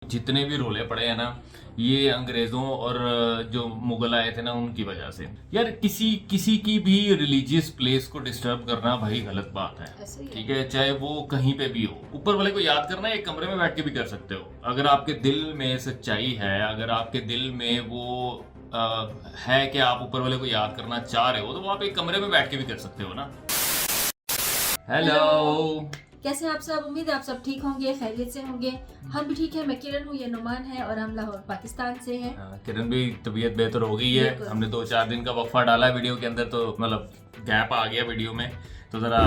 जितने भी रोले पड़े हैं ना, ये अंग्रेजों और जो मुगल आए थे ना उनकी वजह से। यार किसी किसी की भी रिलीजियस प्लेस को डिस्टर्ब करना भाई गलत बात है। ऐसे ही है। ठीक है, चाहे वो कहीं पे भी हो। ऊपर वाले को याद करना एक कमरे में बैठ के भी कर सकते हो। अगर आपके दिल में सच्चाई है, अगर आपके दिल में वो है कि आप ऊपर वाले को याद करना चाह रहे हो, तो वो आप एक कमरे में बैठ के भी कर सकते हो ना। हेलो। कैसे हैं आप सब? उम्मीद है आप सब ठीक होंगे, खैरियत से होंगे। हम भी ठीक है। मैं किरण हूँ, ये नुमान है और हम लाहौर पाकिस्तान से हैं। किरण भी तबीयत बेहतर हो गई है। बिल्कुल। हमने 2-4 दिन का वक्फा डाला वीडियो के अंदर, तो मतलब गैप आ गया वीडियो में, तो ज़रा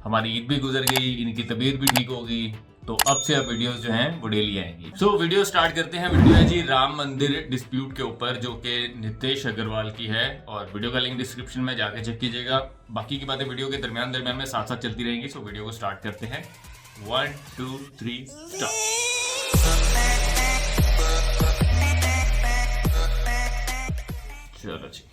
हमारी ईद भी गुजर गई, इनकी तबीयत भी ठीक हो गई, तो अब से अब वीडियोस जो हैं वो डेली आएंगी। सो वीडियो स्टार्ट करते हैं। वीडियो है जी राम मंदिर डिस्प्यूट के ऊपर, जो कि नितेश अग्रवाल की है, और वीडियो का लिंक डिस्क्रिप्शन में जाके चेक कीजिएगा। बाकी की बातें वीडियो के दरमियान दरमियान में साथ साथ चलती रहेंगी। सो वीडियो को स्टार्ट करते हैं। 1 2 3 स्टार्ट। चलो जी।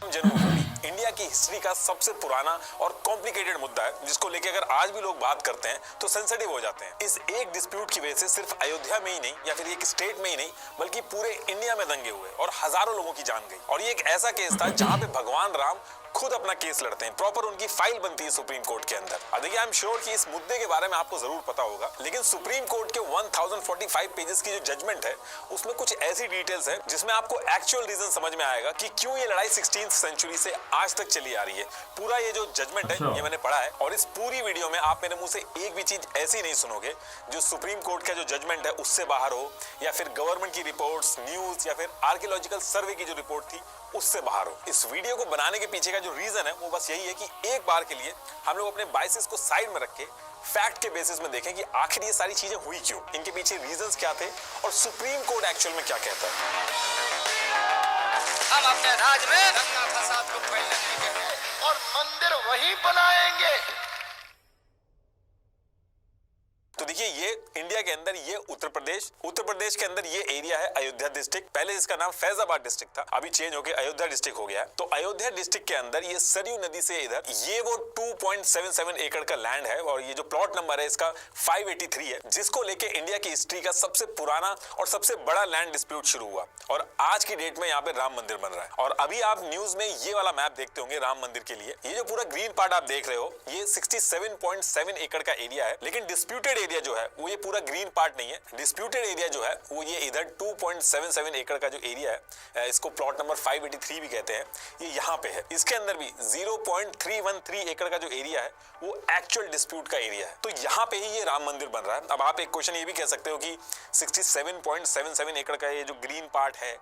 जन्मभूमि इंडिया की हिस्ट्री का सबसे पुराना और कॉम्प्लिकेटेड मुद्दा है, जिसको लेके अगर आज भी लोग बात करते हैं तो सेंसिटिव हो जाते हैं। इस एक डिस्प्यूट की वजह से सिर्फ अयोध्या में ही नहीं, या फिर एक स्टेट में ही नहीं, बल्कि पूरे इंडिया में दंगे हुए और हजारों लोगों की जान गई। और ये एक ऐसा केस था जहां पे भगवान राम खुद अपना केस लड़ते हैं, प्रॉपर उनकी फाइल बनती है सुप्रीम कोर्ट के अंदर। अब देखिए, आई एम श्योर कि इस मुद्दे के बारे में आपको जरूर पता होगा, लेकिन सुप्रीम कोर्ट के 1045 पेजेस की जो जजमेंट है, उसमें कुछ ऐसी डिटेल्स है जिसमें आपको एक्चुअल रीजन समझ में आएगा कि क्यों ये लड़ाई 16th सेंचुरी से आज तक चली आ रही है। पूरा ये जो जजमेंट है ये मैंने पढ़ा है, और इस पूरी वीडियो में आप मेरे मुंह से एक भी चीज ऐसी नहीं सुनोगे जो सुप्रीम कोर्ट का जो जजमेंट है उससे बाहर हो, या फिर गवर्नमेंट की रिपोर्ट्स, न्यूज, या फिर आर्कियोलॉजिकल सर्वे की जो रिपोर्ट थी उससे बाहर हो। इस वीडियो को बनाने के पीछे का जो रीजन है वो बस यही है कि एक बार के लिए हम लोग अपने बायसेस को साइड में रख के फैक्ट के बेसिस में देखें कि आखिर ये सारी चीजें हुई क्यों, इनके पीछे रीजंस क्या थे, और सुप्रीम कोर्ट एक्चुअल में क्या कहता है। हम अपने राज में दंगा फसाद को फैलने नहीं देंगे और मंदिर वही बनाएंगे। तो देखिए, ये इंडिया के अंदर, ये उत्तर प्रदेश के अंदर ये एरिया है अयोध्या डिस्ट्रिक्ट। पहले इसका नाम फैजाबाद डिस्ट्रिक्ट था, अभी चेंज होकर अयोध्या डिस्ट्रिक्ट हो गया है। तो अयोध्या डिस्ट्रिक्ट के अंदर ये सरयू नदी से इधर ये वो 2.77 एकड़ का लैंड है, और ये जो प्लॉट नंबर है इसका 583 है, जिसको लेके इंडिया की हिस्ट्री का सबसे पुराना और सबसे बड़ा लैंड डिस्प्यूट शुरू हुआ। और आज की डेट में यहाँ पे राम मंदिर बन रहा है। और अभी आप न्यूज में ये वाला मैप देखते होंगे राम मंदिर के लिए, ये जो पूरा ग्रीन पार्ट आप देख रहे हो, ये 67.7 एकड़ का एरिया है। लेकिन डिस्प्यूटेड एरिया जो है वो ये पूरा ग्रीन पार्ट नहीं है। डिस्प्यूटेड एरिया जो है वो ये इधर 2.77 एकड़ का जो एरिया है, इसको प्लॉट नंबर 583 भी कहते हैं, ये यहाँ पे है। इसके अंदर भी 0.313 एकड़ का जो एरिया है वो एक्चुअल डिस्प्यूट का एरिया है। तो यहाँ पे ही ये राम मंदिर बन रहा है। अब आप एक क्वेश्चन ये भी कह सकते हो कि 67.77 एकड़ का ये जो ग्रीन पार्ट है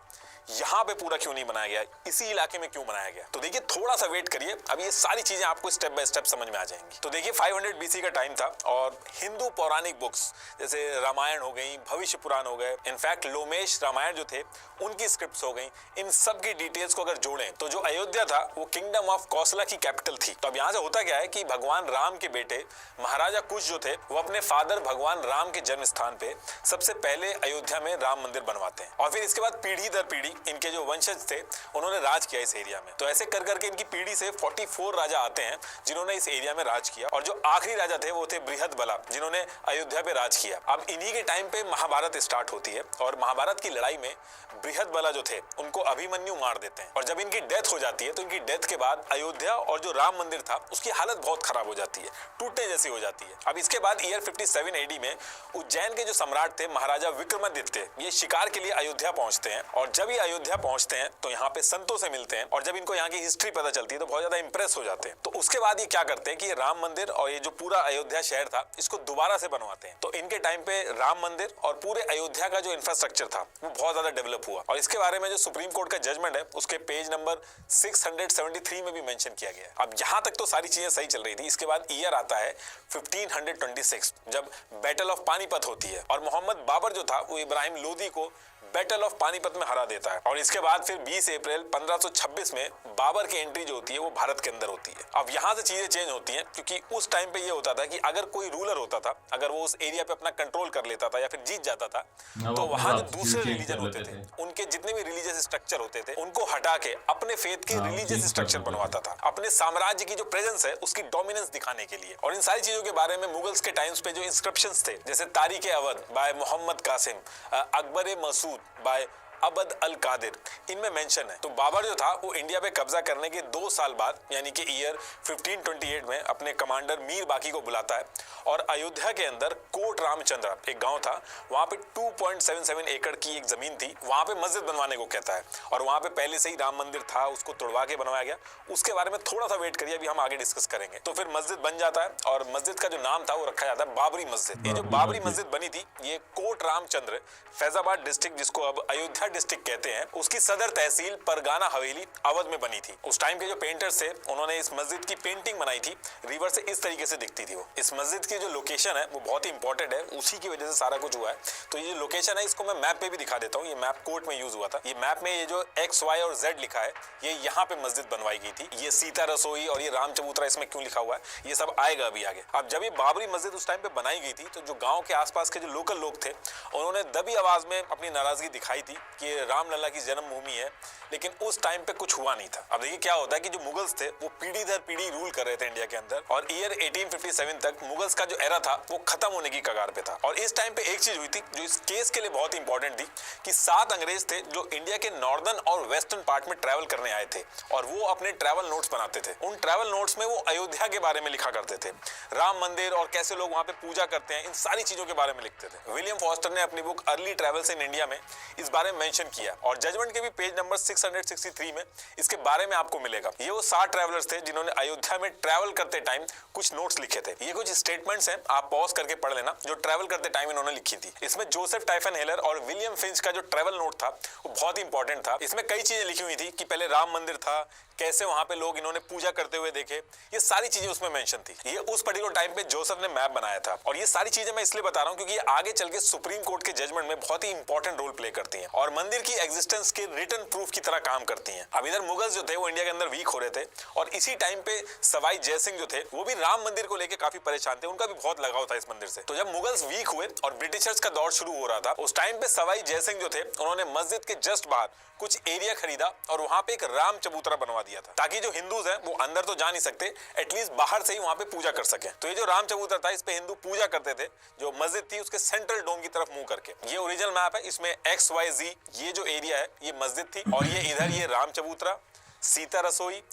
यहाँ पे पूरा क्यों नहीं बनाया गया, इसी इलाके में क्यों बनाया गया। तो देखिए, थोड़ा सा वेट करिए, अब ये सारी चीजें आपको स्टेप बाय स्टेप समझ में आ जाएंगी। तो देखिए, 500 बीसी का टाइम था, और हिंदू पौराणिक बुक्स जैसे रामायण हो गई, भविष्य पुराण हो गए, इनफैक्ट लोमेश रामायण जो थे उनकी स्क्रिप्ट्स हो गई, इन सब की डिटेल्स को अगर जोड़ें तो जो अयोध्या था वो किंगडम ऑफ कौशला की कैपिटल थी। तो अब यहाँ से होता क्या है कि भगवान राम के बेटे महाराजा कुश जो थे वो अपने फादर भगवान राम के जन्म स्थान पे सबसे पहले अयोध्या में राम मंदिर बनवाते हैं, और फिर इसके बाद पीढ़ी दर पीढ़ी इनके जो वंशज थे उन्होंने राज किया इस एरिया में। तो ऐसे कर करके इनकी पीढ़ी से 44 राजा आते हैं जिन्होंने इस एरिया में राज किया, और जो आखिरी राजा थे वो थे बृहदबला, जिन्होंने अयोध्या पे राज किया। अब इन्हीं के टाइम पे महाभारत स्टार्ट होती है, और महाभारत की लड़ाई में बृहदबला जो थे उनको अभिमन्यु मार देते हैं, और जब इनकी डेथ हो जाती है तो इनकी डेथ के बाद अयोध्या और जो राम मंदिर था उसकी हालत बहुत खराब हो जाती है, टूटने जैसी हो जाती है। अब इसके बाद ईयर 57 एडी में उज्जैन के जो सम्राट थे महाराजा विक्रमादित्य, ये शिकार के लिए अयोध्या पहुंचते हैं, और जब ये अयोध्या पहुंचते हैं तो यहाँ पे संतों से मिलते हैं, और जब इनको यहाँ की हिस्ट्री पता चलती है तो बहुत ज्यादा इंप्रेस हो जाते हैं। तो उसके बाद ये क्या करते हैं कि ये राम मंदिर और ये जो पूरा अयोध्या शहर था इसको दोबारा से बनवाते हैं। तो इनके टाइम पे राम मंदिर और पूरे अयोध्या का जो इंफ्रास्ट्रक्चर था वो बहुत ज्यादा डेवलप हुआ, और इसके बारे में जो सुप्रीम कोर्ट का जजमेंट है उसके पेज नंबर 673 में भी मेंशन किया गया है। अब यहाँ तक तो सारी चीजें सही चल रही थी। इसके बाद ईयर आता है 1526, जब बैटल ऑफ पानीपत होती है, और मोहम्मद बाबर जो था वो इब्राहिम लोदी को बैटल ऑफ पानीपत में हरा देता है। और इसके बाद फिर 20 अप्रैल 1526 में बाबर की एंट्री जो होती है वो भारत के अंदर होती है। अब यहाँ से चीजें चेंज होती हैं, क्योंकि उस टाइम पे ये होता था कि अगर कोई रूलर होता था, अगर वो उस एरिया पे अपना कंट्रोल कर लेता था या फिर जीत जाता था, तो वहां जो दूसरे रिलीजन होते थे, उनके जितने भी रिलीजियस स्ट्रक्चर होते थे, उनको हटा के अपने फेथ के रिलीजियस स्ट्रक्चर बनवाता था, अपने साम्राज्य की जो प्रेजेंस है उसकी डोमिनेंस दिखाने के लिए। और इन सारी चीजों के बारे में मुगल्स के टाइम्स पे जो इंस्क्रिप्शंस थे, जैसे तारीख अवध बाय मोहम्मद कासिम, अकबर मसूद बाय अबद अल कादिर, इनमें मेंशन है। तो बाबर जो था वो इंडिया पे कब्जा करने के 2 साल बाद यानी कि ईयर 1528 में अपने कमांडर मीर बाकी को बुलाता है और अयोध्या के अंदर कोट रामचंद्र एक गांव था, वहां पे 2.77 एकड़ की एक जमीन थी, वहां पे मस्जिद बनवाने को कहता है। और वहां पे पहले से ही राम मंदिर था, उसको तोड़वा के बनवाया गया। उसके बारे में थोड़ा सा वेट करिए, अभी हम आगे डिस्कस करेंगे। तो फिर मस्जिद बन जाता है और मस्जिद का जो नाम था वो रखा जाता है बाबरी मस्जिद। ये जो बाबरी मस्जिद बनी थी, ये कोट रामचंद्र फैजाबाद डिस्ट्रिक्ट, जिसको अब अयोध्या डिस्ट्रिक्ट कहते हैं, उसकी सदर तहसील परगाना हवेली अवध में बनी थी। उस टाइम के जो पेंटर्स थे, उन्होंने इस मस्जिद की पेंटिंग बनाई थी, रिवर से इस तरीके से दिखती थी वो। इस मस्जिद की जो लोकेशन है वो बहुत ही इंपॉर्टेंट है, उसी की वजह से सारा कुछ हुआ है। तो ये जो लोकेशन है इसको मैं मैप पे भी दिखा देता हूँ। ये मैप कोर्ट में यूज हुआ था। ये मैप में ये जो X, Y और Z लिखा है, ये यहाँ पे मस्जिद बनवाई गई थी। ये सीता रसोई और ये राम चबूतरा इसमें क्यों लिखा हुआ है, ये सब आएगा अभी आगे। अब जब ये बाबरी मस्जिद उस टाइम पे बनाई गई थी, तो जो गाँव के आसपास के जो लोकल लोग थे, उन्होंने दबी आवाज में अपनी नाराजगी दिखाई थी कि रामलला की जन्मभूमि है, लेकिन उस टाइम पे कुछ हुआ नहीं था। अब देखिए क्या होता है कि जो मुगल्स थे वो पीढ़ी दर पीढ़ी रूल कर रहे थे इंडिया के अंदर, और ईयर 1857 तक मुगल्स का जो एरा था वो खत्म होने की कगार पे था। और इस टाइम पे एक चीज हुई थी जो इस केस के लिए बहुत इंपॉर्टेंट थी कि 7 अंग्रेज थे जो इंडिया के नॉर्दर्न और वेस्टर्न पार्ट में ट्रैवल करने आए थे, और वो अपने ट्रैवल नोट्स बनाते थे। उन ट्रैवल नोट्स में वो अयोध्या के बारे में लिखा करते थे, राम मंदिर और कैसे लोग वहां पे पूजा करते हैं, इन सारी चीजों के बारे में लिखते थे। विलियम फॉस्टर ने अपनी book early travels in India में इस बारे में मेंशन किया, और जजमेंट के भी पेज नंबर 663 में इसके बारे में आपको मिलेगा। ये वो 7 ट्रैवलर्स थे जिन्होंने अयोध्या में ट्रैवल करते टाइम कुछ नोट्स लिखे थे। ये कुछ स्टेटमेंट्स हैं, आप पॉज करके पढ़ लेना, जो ट्रैवल करते टाइम इन्होंने लिखी थी। इसमें जोसेफ टाइफन हेलर और विलियम फिंच का जो ट्रैवल नोट था वो बहुत इंपॉर्टेंट था। इसमें कई चीजें लिखी हुई थी कि पहले राम मंदिर था, कैसे वहां पे लोग इन्होंने पूजा करते हुए देखे, ये सारी चीजें उसमें मेंशन थी। ये उस पर्टिकुलर टाइम पे जोसेफ ने मैप बनाया था। और ये सारी चीजें मैं इसलिए बता रहा हूं क्योंकि ये आगे चल के सुप्रीम कोर्ट के जजमेंट में बहुत ही इंपॉर्टेंट रोल प्ले करती हैं और मंदिर की एग्जिस्टेंस के रिटर्न प्रूफ की तरह काम करती हैं। अब इधर मुगल्स जो थे वो इंडिया के अंदर वीक हो रहे थे, और इसी टाइम पे सवाई जयसिंह जो थे वो भी राम मंदिर को लेकर काफी परेशान थे, उनका भी बहुत लगाव था इस मंदिर से। तो जब मुगल्स वीक हुए और ब्रिटिशर्स का दौर शुरू हो रहा था, उस टाइम पे सवाई जयसिंह जो थे उन्होंने मस्जिद के जस्ट बाहर कुछ एरिया खरीदा और वहां पे एक राम चबूतरा बनवा दिया था, ताकि जो हिंदूज हैं वो अंदर तो जा नहीं सकते, एटलीस्ट बाहर से ही वहां पे पूजा कर सके। तो ये जो राम चबूतरा था, इस पे हिंदू पूजा करते थे, जो मस्जिद थी उसके सेंट्रल डोम की तरफ मुंह करके। ये ओरिजिनल मैप है, इसमें XYZ ये जो एरिया है ये मस्जिद थी, और ये इधर ये राम चबूतरा, सीता रसोई,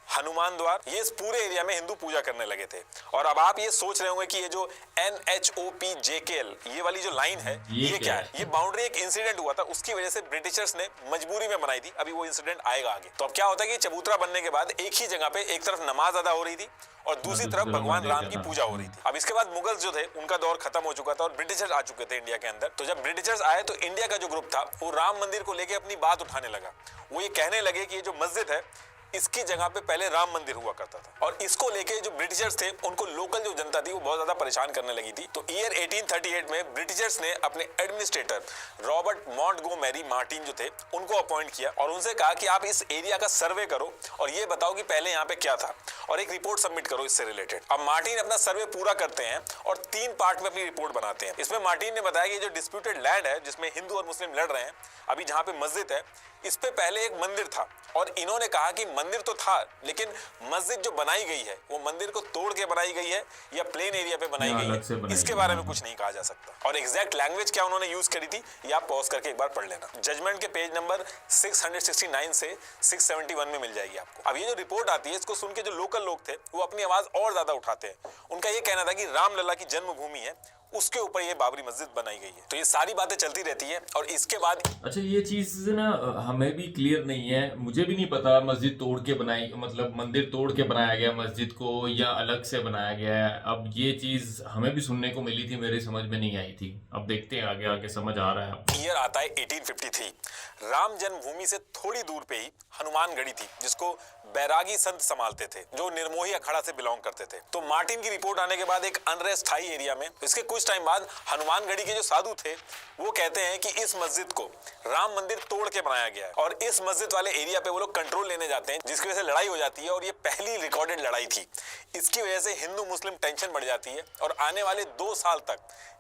हनुमान द्वार, ये इस पूरे एरिया में हिंदू पूजा करने लगे थे। और अब आप ये सोच रहे होंगे कि ये जो NHOPJKL ये वाली जो लाइन है ये क्या है? ये बाउंड्री एक इंसिडेंट हुआ था, उसकी वजह से ब्रिटिशर्स ने मजबूरी में बनाई थी। अभी वो इंसिडेंट आएगा आगे। तो अब क्या होता है कि चबूतरा बनने के बाद एक ही जगह पे एक तरफ नमाज अदा हो रही थी और दूसरी तरफ भगवान राम की पूजा हो रही थी। अब इसके बाद मुगल्स जो थे उनका दौर खत्म हो चुका था और ब्रिटिशर्स आ चुके थे इंडिया के अंदर। तो जब ब्रिटिशर्स आए तो इंडिया का जो ग्रुप था वो राम मंदिर को लेके अपनी बात उठाने लगा। वो ये कहने लगे कि ये जो मस्जिद है इसकी जगह पे पहले राम मंदिर हुआ करता था, और इसको लेके जो ब्रिटिशर्स थे उनको लोकल जो जनता थी वो बहुत ज्यादा परेशान करने लगी थी। तो ईयर 1838 में ब्रिटिशर्स ने अपने एडमिनिस्ट्रेटर रॉबर्ट मॉन्टगोमेरी मार्टिन जो थे उनको अपॉइंट किया और उनसे कहा कि आप इस एरिया का सर्वे करो और ये बताओ कि पहले यहाँ पे क्या था और एक रिपोर्ट सबमिट करो इससे रिलेटेड। अब मार्टिन अपना सर्वे पूरा करते हैं और 3 पार्ट में अपनी रिपोर्ट बनाते हैं। इसमें मार्टिन ने बताया कि जो डिस्प्यूटेड लैंड है जिसमें हिंदू और मुस्लिम लड़ रहे हैं, अभी जहाँ पे मस्जिद है इस पे पहले एक मंदिर था, और इन्होंने कहा कि मंदिर तो था लेकिन मस्जिद जो बनाई गई है वो मंदिर को तोड़ के बनाई गई है या प्लेन एरिया पे बनाई गई है, इसके बारे में कुछ नहीं कहा जा सकता। और एग्जैक्ट लैंग्वेज क्या उन्होंने यूज करी थी ये आप पॉज करके एक बार पढ़ लेना। जजमेंट के पेज नंबर 669 से 671 में मिल जाएगी आपको। अब ये जो रिपोर्ट आती है इसको सुन के जो लोकल लोग थे वो अपनी आवाज और ज्यादा उठाते हैं। उनका ये कहना था कि रामलला की जन्मभूमि है, उसके ऊपर ये बाबरी मस्जिद बनाई गई है। तो ये सारी बातें चलती रहती है और इसके बाद अच्छा ये चीज ना हमें भी क्लियर नहीं है, मुझे भी नहीं पता मस्जिद तोड़ के बनाई, मतलब मंदिर तोड़ के बनाया गया मस्जिद को या अलग से बनाया गया है। अब ये चीज हमें भी सुनने को मिली थी, मेरी समझ में नहीं आई थी। अब देखते हैं आगे आगे समझ आ रहा है। ईयर आता है 1853। राम जन्मभूमि से थोड़ी दूर पे ही हनुमानगढ़ी थी जिसको बैरागी संत संभालते थे जो निर्मोही अखाड़ा से बिलोंग करते थे। तो मार्टिन की रिपोर्ट आने के बाद एक अनरेस्ट हाई एरिया में इसके कुछ कुछ टाइम बाद हनुमानगढ़ी के जो साधु थे वो कहते हैं कि इस मस्जिद को राम मंदिर तोड़ के बनाया गया है और इस मस्जिद वाले एरिया पे वो लोग कंट्रोल लेने जाते हैं, जिसकी वजह से लड़ाई हो जाती है और ये पहली रिकॉर्डेड लड़ाई थी। इसकी वजह से हिंदू मुस्लिम टेंशन बढ़ जाती है और आने वाले 2 साल तक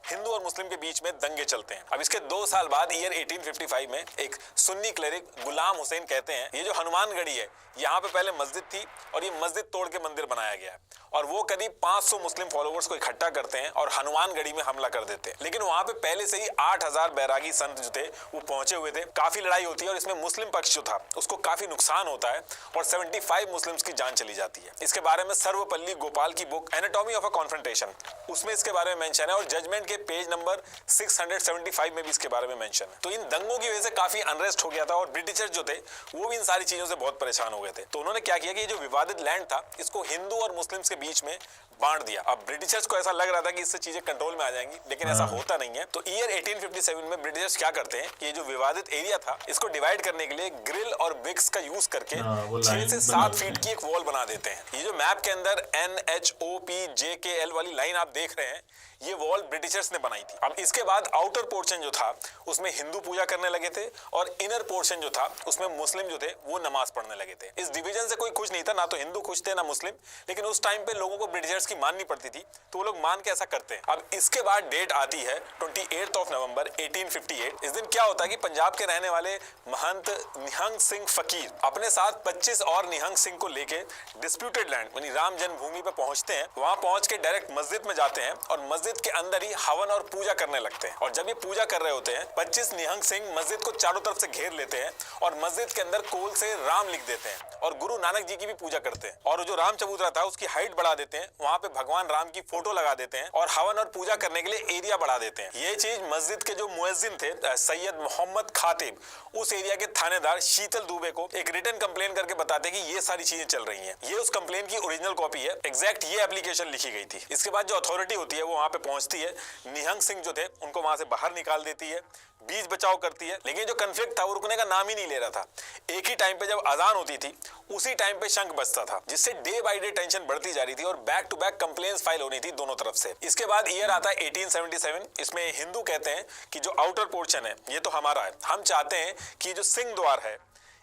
हिंदू और मुस्लिम के बीच में दंगे चलते हैं। अब इसके 2 साल बाद ईयर 1855 में एक सुन्नी क्लेरिक गुलाम हुसैन कहते हैं ये जो हनुमानगढ़ी है यहाँ पे पहले मस्जिद थी और ये मस्जिद तोड़ के मंदिर बनाया गया है, और वो करीब 500 मुस्लिम फॉलोवर्स को इकट्ठा करते हैं और हनुमानगढ़ी में हमला कर देते हैं। लेकिन वहां पे पहले से ही 8000 बैरागी संत जो थे वो पहुंचे हुए थे। काफी लड़ाई होती है और इसमें मुस्लिम पक्ष जो था उसको काफी नुकसान होता है और 75 मुस्लिम्स की जान चली जाती है। इसके बारे में सर्वपल्ली गोपाल की book anatomy of a confrontation उसमें इसके बारे में मेंशन है और जजमेंट के पेज नंबर 675 में भी इसके बारे में मेंशन है। तो इन दंगों की वजह से काफी अनरेस्ट हो गया था और ब्रिटिशर्स जो थे वो भी इन सारी चीजों से बहुत परेशान हो गए थे। तो उन्होंने क्या किया कि ये जो विवादित लैंड था इसको हिंदू और मुस्लिम्स के बीच में बांट दिया। अब ब्रिटिशर्स को ऐसा लग रहा था कि इससे चीजें कंट्रोल में आ जाएंगी, लेकिन ऐसा होता नहीं है। तो ईयर 1857 में ब्रिटिशर्स क्या करते हैं कि ये जो विवादित एरिया था इसको डिवाइड करने के लिए ग्रिल और ब्रिक्स का यूज करके 6 से 7 फीट की एक वॉल बना देते हैं। ये जो मैप के अंदर NHOPJKL वाली लाइन आप देख रहे हैं ये वॉल ब्रिटिशर्स ने बनाई थी। अब इसके बाद आउटर पोर्शन जो था उसमें हिंदू पूजा करने लगे थे और इनर पोर्शन जो था उसमें मुस्लिम जो थे वो नमाज पढ़ने लगे थे। इस डिवीजन से कोई खुश नहीं था, ना तो हिंदू खुश थे ना मुस्लिम, लेकिन उस टाइम पे लोगों को ब्रिटिशर्स की माननी पड़ती थी तो वो लोग मान के ऐसा करते हैं। अब इसके बाद डेट आती है 28 नवंबर 1858। इस दिन क्या होता है कि पंजाब के रहने वाले महंत निहंग सिंह फकीर अपने साथ 25 और निहंग सिंह को लेके डिस्प्यूटेड लैंड यानी राम जन्मभूमि पे पहुंचते हैं। वहां पहुंच के डायरेक्ट मस्जिद में जाते हैं और मस्जिद के अंदर ही हवन और पूजा करने लगते हैं। और जब ये पूजा कर रहे होते हैं 25 निहंग सिंह मस्जिद को चारों तरफ से घेर लेते हैं और मस्जिद के अंदर कोल से राम लिख देते हैं और गुरु नानक जी की भी पूजा करते हैं। और जो राम चबूतरा था उसकी हाइट बढ़ा देते हैं, वहां पे भगवान राम की फोटो लगा देते हैं और हवन और पूजा करने के लिए एरिया बढ़ा देते हैं। ये चीज मस्जिद के जो मुअज्जिन थे सैयद मोहम्मद खातिब उस एरिया के थानेदार शीतल दुबे को एक रिटन कंप्लेन करके बताते कि ये सारी चीजें चल रही हैं। ये उस कंप्लेन की ओरिजिनल कॉपी है, एग्जैक्ट ये एप्लीकेशन लिखी गई थी। इसके बाद जो अथॉरिटी होती है वो वहां पे पहुंचती है, निहंग सिंह जो थे उनको वहां से बाहर निकाल देती है, बीच बचाव करती है। लेकिन जो कन्फ्लिक्ट था वो रुकने का नाम ही नहीं ले रहा था। एक ही टाइम पे जब अजान होती थी उसी टाइम पे शंख बजता था, जिससे डे बाय डे टेंशन बढ़ती जा रही थी और back to back complaints file होनी थी दोनों तरफ से। इसके बाद ईयर आता है 1877। इसमें हिंदू कहते हैं कि जो आउटर पोर्शन है ये तो हमारा है, हम चाहते हैं कि जो सिंह द्वार है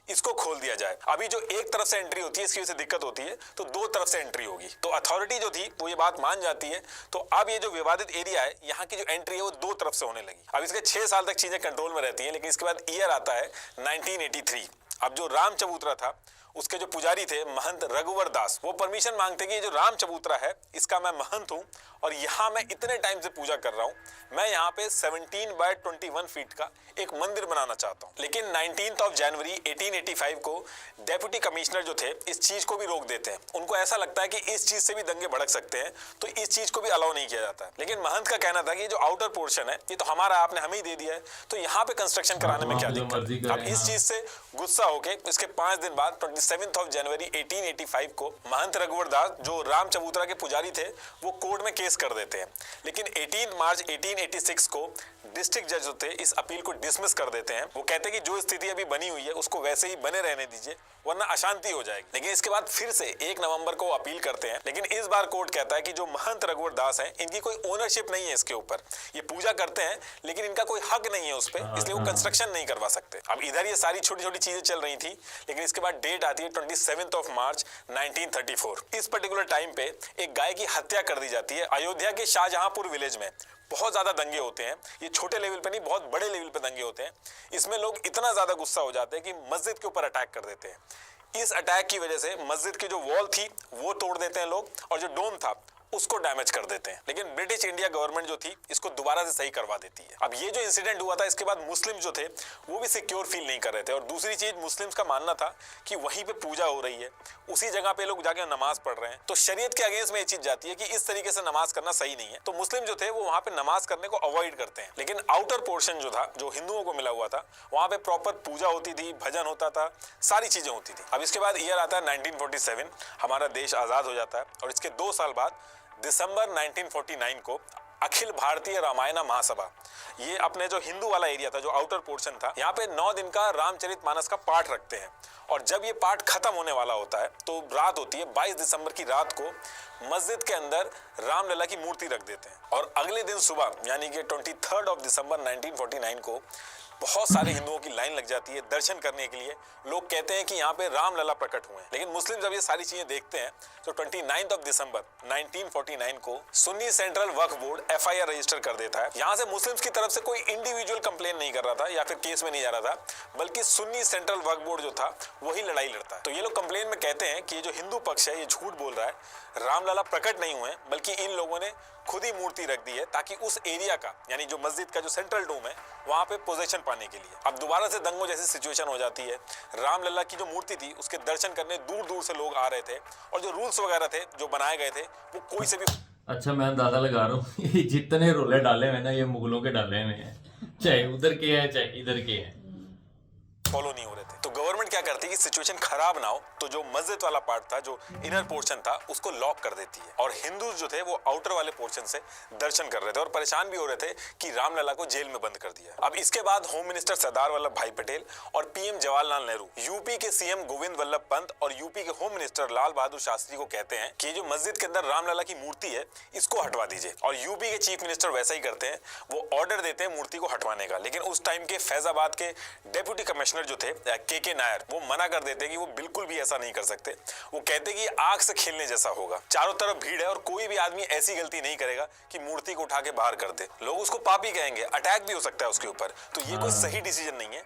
इसको खोल दिया जाए। अभी जो एक तरफ से एंट्री होती है इसकी वजह से दिक्कत होती है तो 2 तरफ से एंट्री होगी। तो अथॉरिटी जो थी वो ये बात मान जाती है। तो अब ये जो विवादित एरिया है यहाँ की जो एंट्री है वो 2 तरफ से होने लगी। अब इसके 6 साल तक चीजें कंट्रोल में रहती हैं। लेकिन इसके बाद ईयर आता है 1983। अब जो राम चबूतरा था उसके जो पुजारी थे महंत रघुवर दास वो परमिशन मांगते कि ये जो राम चबूतरा है इसका मैं महंत हूँ और यहाँ मैं इतने टाइम से पूजा कर रहा हूँ, मैं यहाँ पे 17/21 फीट का एक मंदिर बनाना चाहता हूँ। लेकिन 19 जनवरी 1885 को डेप्यूटी कमिश्नर जो थे इस चीज को भी रोक देते हैं। उनको ऐसा लगता है कि इस चीज से भी दंगे भड़क सकते हैं तो इस चीज को भी अलाउ नहीं किया जाता। लेकिन महंत का कहना था कि जो आउटर पोर्शन है ये तो हमारा, आपने हमें ही दे दिया है तो यहाँ पे कंस्ट्रक्शन कराने में क्या दिक्कत। अब इस चीज से गुस्सा होके इसके 5 दिन बाद 27 जनवरी 1885 को महंत रघुवर दास जो राम चबूतरा के पुजारी थे वो कोर्ट में केस कर देते हैं। लेकिन 18 मार्च 1886 को डिस्ट्रिक्ट जज होते इस अपील को डिसमिस कर देते हैं। वो कहते हैं कि जो स्थिति अभी बनी हुई है उसको वैसे ही बने रहने दीजिए वरना अशांति हो जाएगी। लेकिन इसके बाद फिर से 1 नवंबर को अपील करते हैं। लेकिन इस बार कोर्ट कहता है कि जो महंत रघुवर दास हैं इनकी कोई ओनरशिप नहीं है इसके ऊपर, ये पूजा करते हैं लेकिन इनका कोई हक नहीं है उस पर, इसलिए वो कंस्ट्रक्शन नहीं करवा सकते। अब इधर ये सारी छोटी छोटी चीजें चल रही थी। लेकिन इसके बाद डेट आती है 27 मार्च 1934। इस पर्टिकुलर टाइम पे एक गाय की हत्या कर दी जाती है अयोध्या के शाहजहांपुर विलेज में। बहुत ज्यादा दंगे होते हैं, ये छोटे लेवल पे नहीं बहुत बड़े लेवल पे दंगे होते हैं। इसमें लोग इतना ज्यादा गुस्सा हो जाते हैं कि मस्जिद के ऊपर अटैक कर देते हैं। इस अटैक की वजह से मस्जिद की जो वॉल थी वो तोड़ देते हैं लोग और जो डोम था उसको डैमेज कर देते हैं। लेकिन ब्रिटिश इंडिया गवर्नमेंट जो थी इसको दोबारा से सही करवा देती है। अब ये जो इंसिडेंट हुआ था इसके बाद मुस्लिम जो थे वो भी सिक्योर फील नहीं कर रहे थे। और दूसरी चीज मुस्लिम्स का मानना था कि वहीं पे पूजा हो रही है, उसी जगह पे लोग जाके नमाज पढ़ रहे हैं, तो शरीयत के अगेंस्ट में ये चीज जाती है कि इस तरीके से नमाज करना सही नहीं है। तो मुस्लिम जो थे वो वहां पे नमाज करने को अवॉइड करते हैं। लेकिन आउटर पोर्शन जो था जो हिंदुओं को मिला हुआ था वहां पे प्रॉपर पूजा होती थी, भजन होता था, सारी चीजें होती थी। अब इसके बाद ईयर आता है 1947, हमारा देश आजाद हो जाता है। और इसके 2 साल बाद दिसंबर 1949 को अखिल भारतीय रामायण महासभा, ये अपने जो हिंदू वाला एरिया था जो आउटर पोर्शन था यहाँ पे 9 दिन का रामचरितमानस का पाठ रखते हैं। और जब ये पाठ खत्म होने वाला होता है तो रात होती है 22 दिसंबर की रात को मस्जिद के अंदर रामलला की मूर्ति रख देते हैं और अगले दिन सुबह यानी कि 23 दिसंबर 1949 को बहुत सारे हिंदुओं की लाइन लग जाती है दर्शन करने के लिए। लोग कहते हैं कि यहाँ पे रामलला प्रकट हुए हैं। लेकिन मुस्लिम जब ये सारी चीजें देखते हैं तो 29 दिसंबर 1949 को सुन्नी सेंट्रल वक्फ बोर्ड FIR रजिस्टर कर देता है। यहाँ से मुस्लिम्स की तरफ से कोई इंडिविजुअल कंप्लेन नहीं कर रहा था या फिर केस में नहीं जा रहा था, बल्कि सुन्नी सेंट्रल वक्फ बोर्ड जो था वही लड़ाई लड़ता है। तो ये लोग कंप्लेन में कहते हैं कि ये जो हिंदू पक्ष है ये झूठ बोल रहा है, रामलला प्रकट नहीं हुए, बल्कि इन लोगों ने खुद ही मूर्ति रख दी है ताकि उस एरिया का यानी जो मस्जिद का जो सेंट्रल डोम है वहां पे पोजीशन पाने के लिए। अब दोबारा से दंगों जैसी सिचुएशन हो जाती है। रामलला की जो मूर्ति थी उसके दर्शन करने दूर दूर से लोग आ रहे थे और जो रूल्स वगैरह थे जो बनाए गए थे वो कोई से भी अच्छा, मैं अंदाजा लगा रहा हूँ ये जितने रोले डाले हुए ना ये मुगलों के डाले हुए हैं, चाहे उधर के हैं चाहे इधर के हैं, फॉलो नहीं हो रहे थे। तो गवर्नमेंट क्या करती है कि सिचुएशन खराब ना हो तो जो मस्जिद वाला पार्ट था, जो इनर पोर्शन था, उसको लॉक कर देती है और हिंदू जो थे वो आउटर वाले पोर्शन से दर्शन कर रहे थे और परेशान भी हो रहे थे कि रामलला को जेल में बंद कर दिया। अब इसके बाद होम मिनिस्टर सरदार वल्लभ भाई पटेल और PM जवाहरलाल नेहरू, यूपी के CM गोविंद वल्लभ पंत और यूपी के होम मिनिस्टर लाल बहादुर शास्त्री को कहते हैं कि जो मस्जिद के अंदर रामलला की मूर्ति है इसको हटवा दीजिए। और यूपी के चीफ मिनिस्टर वैसा ही करते हैं, वो ऑर्डर देते हैं मूर्ति को हटवाने का। लेकिन उस टाइम के फैजाबाद के डेप्यूटी कमिश्नर जो थे KK नायर, वो मना कर देते हैं कि वो बिल्कुल भी ऐसा नहीं कर सकते। वो कहते कि आग से खेलने जैसा होगा, चारों तरफ भीड़ है और कोई भी आदमी ऐसी गलती नहीं करेगा कि मूर्ति को उठा के बाहर कर दे। लोग उसको पापी कहेंगे, अटैक भी हो सकता है उसके ऊपर। तो ये कोई सही डिसीजन नहीं है,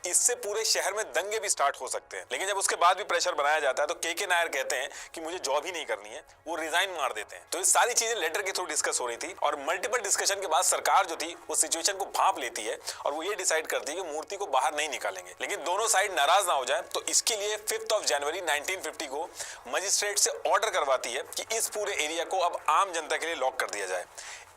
इससे पूरे शहर में दंगे भी स्टार्ट हो सकते हैं। लेकिन जब उसके बाद भी प्रेशर बनाया जाता है तो KK नायर कहते हैं कि मुझे जॉब ही नहीं करनी है, वो रिजाइन मार देते हैं। तो ये सारी चीजें लेटर के थ्रू डिस्कस हो रही थी और मल्टीपल डिस्कशन के बाद सरकार जो थी वो सिचुएशन को भांप लेती है और वो ये डिसाइड करती है कि मूर्ति को बाहर नहीं निकालेंगे। लेकिन दोनों साइड नाराज ना हो जाए तो इसके लिए 5 जनवरी 1950 को मजिस्ट्रेट से ऑर्डर करवाती है कि इस पूरे एरिया को अब आम जनता के लिए लॉक कर दिया जाए,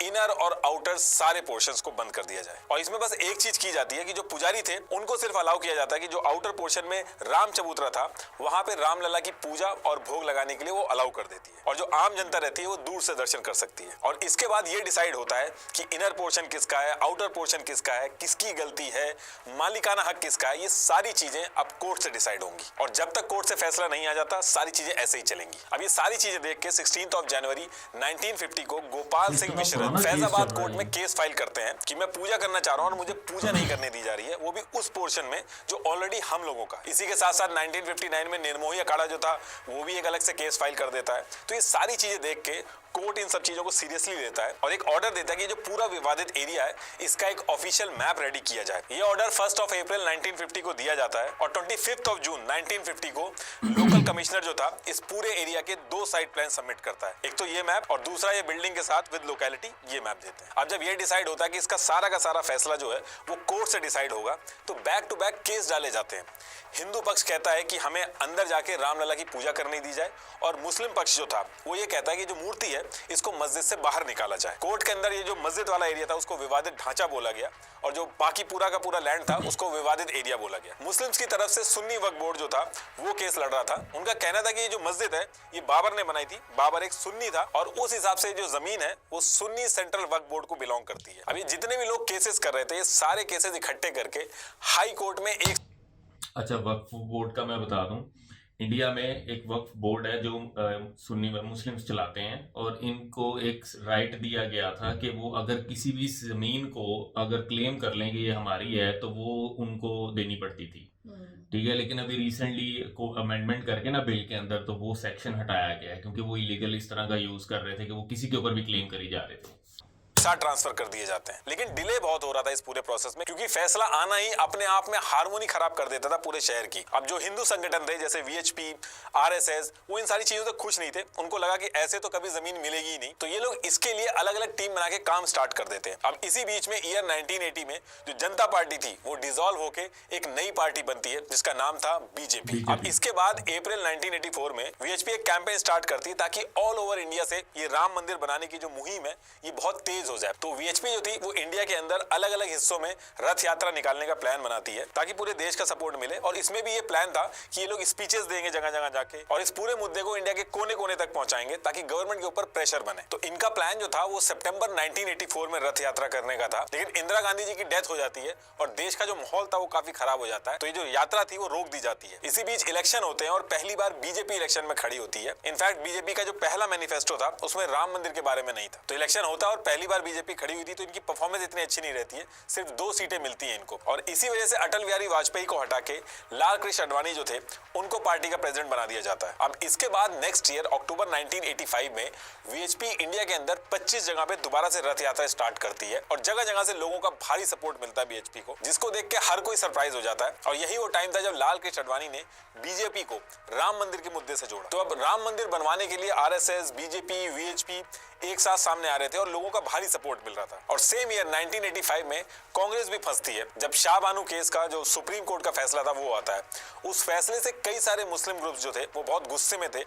इनर और आउटर सारे पोर्शंस को बंद कर दिया जाए। और इसमें बस एक चीज की जाती है कि जो पुजारी थे उनको सिर्फ अलाउ किया जाता है कि जो आउटर पोर्शन में राम चबूतरा था वहां पे रामलला की पूजा और भोग लगाने के लिए वो अलाउ कर देती है और जो आम जनता रहती है वो दूर से दर्शन कर सकती है। और इसके बाद ये डिसाइड होता है कि इनर पोर्शन किसका है, आउटर पोर्शन किसका है, किसकी गलती है, मालिकाना हक किसका है, ये सारी चीजें अब कोर्ट से डिसाइड होंगी। और जब तक कोर्ट से फैसला नहीं आ जाता सारी चीजें ऐसे ही चलेंगी। अब ये सारी चीजें देख के 16 जनवरी 1950 को गोपाल सिंह मिश्र फैजाबाद कोर्ट में केस फाइल करते हैं कि मैं पूजा करना चाह रहा हूं और मुझे पूजा नहीं करने दी जा रही है, वो भी उस पोर्शन में जो ऑलरेडी हम लोगों का। इसी के साथ साथ 1959 में निर्मोही अखाड़ा जो था वो भी एक अलग से केस फाइल कर देता है। तो ये सारी चीजें देख के कोर्ट इन सब चीजों को सीरियसली लेता है और एक ऑर्डर देता है कि जो पूरा विवादित एरिया है इसका एक ऑफिशियल मैप रेडी किया जाए। ये ऑर्डर 1 अप्रैल 1950 को दिया जाता है और 25 जून 1950 को लोकल कमिश्नर जो था इस पूरे एरिया के 2 साइड प्लान सबमिट करता है। एक तो ये मैप और दूसरा ये बिल्डिंग के साथ विद लोकेलिटी ये मैप देते हैं। अब जब ये डिसाइड होता है कि इसका सारा का सारा फैसला जो है वो कोर्ट से डिसाइड होगा तो बैक टू बैक केस डाले जाते हैं। हिंदू पक्ष कहता है कि हमें अंदर जाके रामलला की पूजा करने दी जाए और मुस्लिम पक्ष जो था वो ये कहता है कि जो मूर्ति है इसको मस्जिद से बाहर निकाला जाए। कोर्ट के अंदर ये जो मस्जिद वाला एरिया था उसको विवादित ढांचा बोला गया और जो बाकी पूरा का पूरा लैंड था उसको विवादित एरिया बोला गया। मुस्लिम्स की तरफ से सुन्नी वक्फ बोर्ड जो था वो केस लड़ रहा था। उनका कहना था कि ये जो मस्जिद है ये बाबर ने बनाई थी, बाबर एक सुन्नी था और उस हिसाब से जो जमीन है वो सुन्नी सेंट्रल वक्फ बोर्ड को बिलोंग करती है। अभी जितने भी लोग केसेस कर रहे थे ये सारे केसेस इकट्ठे करके हाई कोर्ट में एक अच्छा, वक्फ बोर्ड का मैं बता दूं, इंडिया में एक वक्फ बोर्ड है जो सुन्नी मुस्लिम्स चलाते हैं और इनको एक राइट दिया गया था कि वो अगर किसी भी जमीन को अगर क्लेम कर लें कि ये हमारी है तो वो उनको देनी पड़ती थी। ठीक है, लेकिन अभी रिसेंटली को अमेंडमेंट करके ना बिल के अंदर तो वो सेक्शन हटाया गया है क्योंकि वो इलीगल इस तरह का यूज कर रहे थे कि वो किसी के ऊपर भी क्लेम करी जा रहे थे। ट्रांसफर कर दिए जाते हैं। लेकिन डिले बहुत हो रहा था इस पूरे प्रोसेस में क्योंकि फैसला आना ही अपने आप में हार्मोनी खराब कर देता था पूरे शहर की। अब जो हिंदू संगठन थे जैसे VHP, RSS वो इन सारी चीजों से खुश नहीं थे। उनको लगा कि ऐसे तो कभी जमीन मिलेगी ही नहीं, तो ये लोग इसके लिए अलग अलग टीम बना के काम स्टार्ट कर देते हैं। अब इसी बीच में ईयर 1980 में जो जनता पार्टी थी वो डिसॉल्व होके एक नई पार्टी बनती है जिसका नाम था BJP। अब इसके बाद अप्रैल 1984 में VHP एक कैंपेन स्टार्ट करती है ताकि ऑल ओवर इंडिया से ये राम मंदिर बनाने की जो मुहिम है ये बहुत तेज सरप्राइज हो जाए। तो वीएचपी जो थी वो इंडिया के अंदर अलग अलग हिस्सों में रथ यात्रा निकालने का प्लान बनाती है ताकि पूरे देश का सपोर्ट मिले। और इसमें भी ये प्लान था कि ये लोग स्पीचेस देंगे जगह जगह जाके और इस पूरे मुद्दे को इंडिया के कोने कोने तक पहुंचाएंगे ताकि गवर्नमेंट के ऊपर प्रेशर बने। तो इनका प्लान जो था वो सितंबर 1984 में रथ यात्रा करने का था, लेकिन इंदिरा गांधी जी की डेथ हो जाती है और देश का जो माहौल था वो काफी खराब हो जाता है। तो ये जो यात्रा थी वो रोक दी जाती है। इसी बीच इलेक्शन होते हैं और पहली बार बीजेपी इलेक्शन में खड़ी होती है। इनफैक्ट बीजेपी का जो पहला मैनिफेस्टो था उसमें राम मंदिर के बारे में नहीं था। तो इलेक्शन होता है और पहली बार बीजेपी खड़ी हुई थी, तो इनकी परफॉर्मेंस इतनी अच्छी नहीं रहती है, सिर्फ 2 सीटें मिलती हैं इनको। और इसी वजह से अटल बिहारी वाजपेयी को हटा के लाल कृष्ण आडवाणी जो थे उनको पार्टी का प्रेसिडेंट बना दिया जाता है। अब इसके बाद नेक्स्ट ईयर अक्टूबर 1985 में वीएचपी इंडिया के अंदर 25 जगह पे दोबारा से रथ यात्रा स्टार्ट करती है और जगह जगह से लोगों का भारी सपोर्ट मिलता है बीएचपी को, जिसको देख के हर कोई सरप्राइज हो जाता है। और यही वो टाइम था जब लाल कृष्ण आडवाणी ने बीजेपी को राम मंदिर के मुद्दे से जोड़ा। तो अब राम मंदिर बनवाने के लिए आरएसएस, बीजेपी, वीएचपी एक साथ सामने आ रहे थे और लोगों का भारी सपोर्ट मिल रहा था। और सेम ईयर 1985 में कांग्रेस भी फंसती है जब शाह बानो केस का जो सुप्रीम कोर्ट का फैसला था वो आता है। उस फैसले से कई सारे मुस्लिम ग्रुप्स जो थे वो बहुत गुस्से में थे।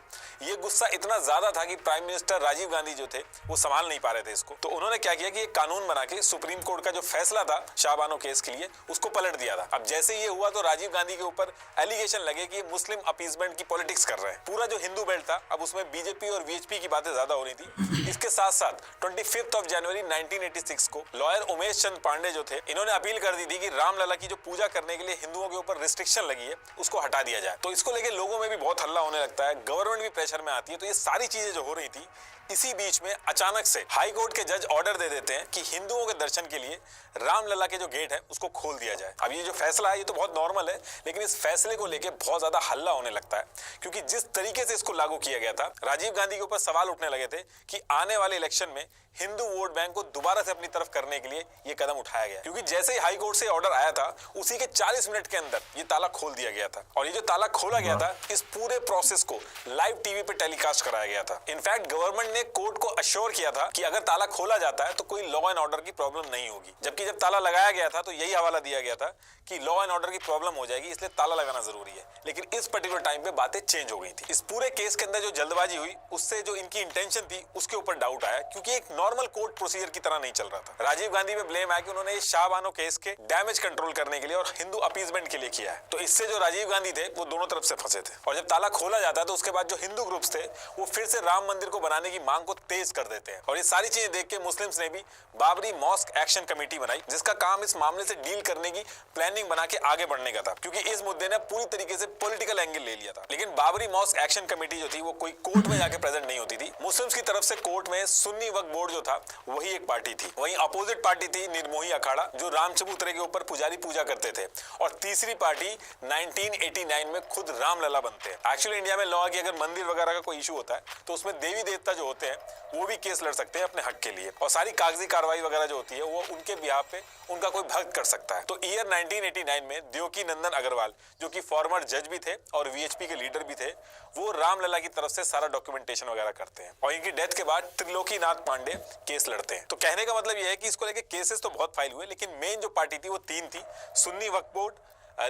ये गुस्सा इतना ज्यादा था कि प्राइम मिनिस्टर राजीव गांधी जो थे वो संभाल नहीं पा रहे थे इसको। तो उन्होंने क्या किया कि एक कानून बना के सुप्रीम कोर्ट का जो फैसला था शाह बानो केस के लिए उसको पलट दिया था। अब जैसे ये हुआ तो राजीव गांधी के ऊपर एलिगेशन लगे कि ये मुस्लिम अपीसमेंट की पॉलिटिक्स कर रहे हैं। पूरा जो हिंदू बेल्ट था अब उसमें बीजेपी और वीएचपी की बातें ज्यादा हो रही थी। इसके साथ साथ 25 जनवरी 1986 को लॉयर उमेश चंद पांडे जो थे इन्होंने अपील कर दी थी कि रामलला की जो पूजा करने के लिए हिंदुओं के ऊपर रिस्ट्रिक्शन लगी है उसको हटा दिया जाए। तो इसको लेके लोगों में भी बहुत हल्ला होने लगता है, गवर्नमेंट भी प्रेशर में आती है। तो ये सारी चीजें जो हो रही थी इसी बीच में अचानक से हाई कोर्ट के जज ऑर्डर दे देते हैं कि हिंदुओं के दर्शन के लिए रामलला के जो गेट है उसको खोल दिया जाए। अब ये जो फैसला है ये तो बहुत नॉर्मल है, लेकिन इस फैसले को लेके बहुत ज्यादा हल्ला होने लगता है क्योंकि जिस तरीके से इसको लागू किया गया था राजीव गांधी के ऊपर सवाल उठने लगे थे कि आने वाले इलेक्शन में हिंदू वोट बैंक को दोबारा से अपनी तरफ करने के लिए ये कदम उठाया गया। क्योंकि जैसे ही हाई कोर्ट से ऑर्डर आया था उसी के 40 मिनट के अंदर ये ताला खोल दिया गया था। और ये जो ताला खोला गया था इस पूरे प्रोसेस को लाइव टीवी पे टेलीकास्ट कराया गया था। इनफैक्ट गवर्नमेंट ने कोर्ट को अश्योर किया था कि अगर ताला खोला जाता है तो कोई लॉ एंड ऑर्डर की प्रॉब्लम नहीं होगी, जबकि जब ताला लगाया गया था तो यही हवाला दिया गया था कि लॉ एंड ऑर्डर की प्रॉब्लम हो जाएगी, इसलिए ताला लगाना जरूरी है। लेकिन इस पर्टिकुलर टाइम पे बातें चेंज हो गई थी। इस पूरे केस के अंदर जो जल्दबाजी हुई उससे जो इनकी इंटेंशन थी उसके ऊपर डाउट आया, क्योंकि एक नॉर्मल कोर्ट प्रोसीजर की तरह नहीं चल रहा था। राजीव गांधी पे ब्लेम आया कि उन्होंने शाह बानो केस के डैमेज कंट्रोल करने के लिए और हिंदू अपीसमेंट के लिए किया है। तो इससे जो राजीव गांधी थे वो दोनों तरफ से फंसे थे। और जब ताला खोला जाता है तो उसके बाद जो हिंदू ग्रुप्स थे वो फिर से राम मंदिर को बनाने की मांग को तेज कर देते हैं। और ये सारी चीजें देख के मुस्लिम्स ने भी बाबरी मॉस्क एक्शन कमेटी बनाई, जिसका काम इस मामले से डील करने की प्लानिंग बना के आगे बढ़ने का था, क्योंकि इस मुद्दे ने पूरी तरीके से पॉलिटिकल एंगल ले लिया था। लेकिन बाबरी मॉस्क एक्शन कमेटी जो थी वो कोई कोर्ट में जाके प्रेजेंट नहीं होती थी। मुस्लिम्स की तरफ से कोर्ट में सुन्नी वक्फ बोर्ड जो था वही एक पार्टी थी, वहीं अपोजिट पार्टी थी निर्मोही अखाड़ा जो राम चबूतरे के ऊपर पुजारी पूजा करते थे, और तीसरी पार्टी 1989 में खुद रामलला बनते हैं। एक्चुअली इंडिया में लॉ है कि अगर मंदिर वगैरह का कोई इशू होता है तो उसमें देवी देवता जो होते हैं वो भी केस लड़ सकते हैं अपने हक के लिए, और सारी कागजी कार्रवाई वगैरह जो होती है वो उनके बिहाफ पे उनका कोई भक्त कर सकता है। तो ईयर 1989 में देवकी नंदन अग्रवाल जो कि फॉर्मर जज भी थे और वीएचपी के लीडर भी थे, वो रामलला की तरफ से सारा डॉक्यूमेंटेशन वगैरह करते हैं, और इनकी डेथ के बाद त्रिलोकीनाथ पांडे केस लड़ते हैं। तो कहने का मतलब यह है कि इसको लेके केसेस तो बहुत फाइल हुए, लेकिन मेन जो पार्टी थी वो 3 थी, सुन्नी वक्फ बोर्ड,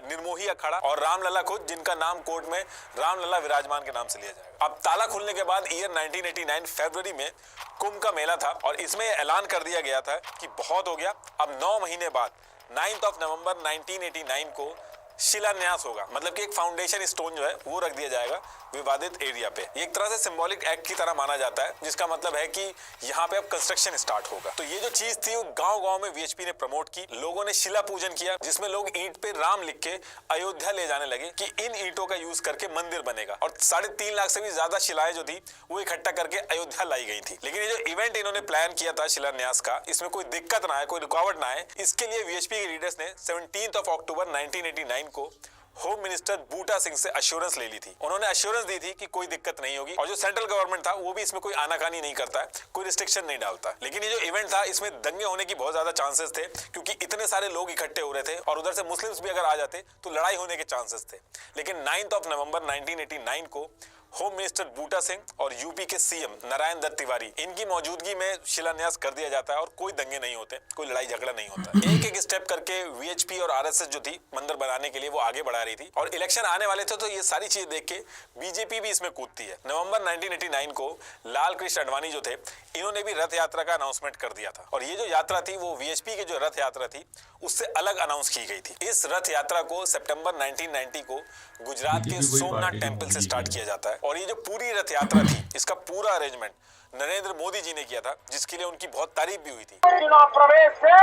निर्मोही अखाड़ा और रामलला खुद, जिनका नाम कोर्ट में रामलला विराजमान के नाम से लिया जाएगा। अब ताला खुलने के बाद ईयर 1989 फरवरी में कुंभ का मेला था, और इसमें ऐलान कर दिया गया था कि बहुत हो गया, अब 9 महीने बाद 9 नवंबर 1989 को शिलान्यास होगा, मतलब कि एक फाउंडेशन स्टोन जो है वो रख दिया जाएगा विवादित एरिया पे। एक तरह से सिंबॉलिक एक्ट की तरह माना जाता है, जिसका मतलब है कि यहाँ पे अब कंस्ट्रक्शन स्टार्ट होगा। तो ये जो चीज थी वो गांव-गांव में वीएचपी ने प्रमोट की, लोगों ने शिला पूजन किया, जिसमें लोग ईंट पे राम लिख के अयोध्या ले जाने लगे कि इन ईंटों का यूज करके मंदिर बनेगा, और 3.5 लाख से भी ज्यादा शिलाएं जो थी वो इकट्ठा करके अयोध्या लाई गई थी। लेकिन ये जो इवेंट इन्होंने प्लान किया था शिलान्यास का, इसमें कोई दिक्कत ना आए, कोई रुकावट ना आए, इसके लिए वीएचपी के लीडर्स ने 17 अक्टूबर 1989 को होम मिनिस्टर बूटा सिंह से अश्योरेंस ले ली थी। उन्होंने अश्योरेंस दी थी कि कोई दिक्कत नहीं होगी, और जो सेंट्रल गवर्नमेंट था वो भी इसमें कोई आनाकानी नहीं करता है, कोई रिस्ट्रिक्शन नहीं डालता। लेकिन ये जो इवेंट था इसमें दंगे होने की बहुत ज्यादा चांसेस थे, क्योंकि इतने सारे लोग इकट्ठे हो रहे थे, और उधर से मुस्लिम्स भी अगर आ जाते तो लड़ाई होने के चांसेस थे। लेकिन 9 नवंबर 1989 को होम मिनिस्टर बूटा सिंह और यूपी के सीएम नारायण दत्त तिवारी, इनकी मौजूदगी में शिलान्यास कर दिया जाता है और कोई दंगे नहीं होते, कोई लड़ाई झगड़ा नहीं होता। एक एक स्टेप करके वीएचपी और आरएसएस जो थी मंदिर बनाने के लिए वो आगे बढ़ा रही थी और इलेक्शन आने वाले थे तो ये सारी चीजें देख के बीजेपी भी इसमें कूदती है। नवंबर 1989 को लाल कृष्ण आडवाणी जो थे, इन्होंने भी रथ यात्रा का अनाउंसमेंट कर दिया था और ये जो यात्रा थी वो वीएचपी की जो रथ यात्रा थी उससे अलग अनाउंस की गई थी। इस रथ यात्रा को सितंबर 1990 को गुजरात के सोमनाथ टेम्पल से स्टार्ट किया जाता है और ये जो पूरी रथ यात्रा थी इसका पूरा अरेंजमेंट नरेंद्र मोदी जी ने किया था, जिसके लिए उनकी बहुत तारीफ भी हुई थी। चुनाव प्रवेश से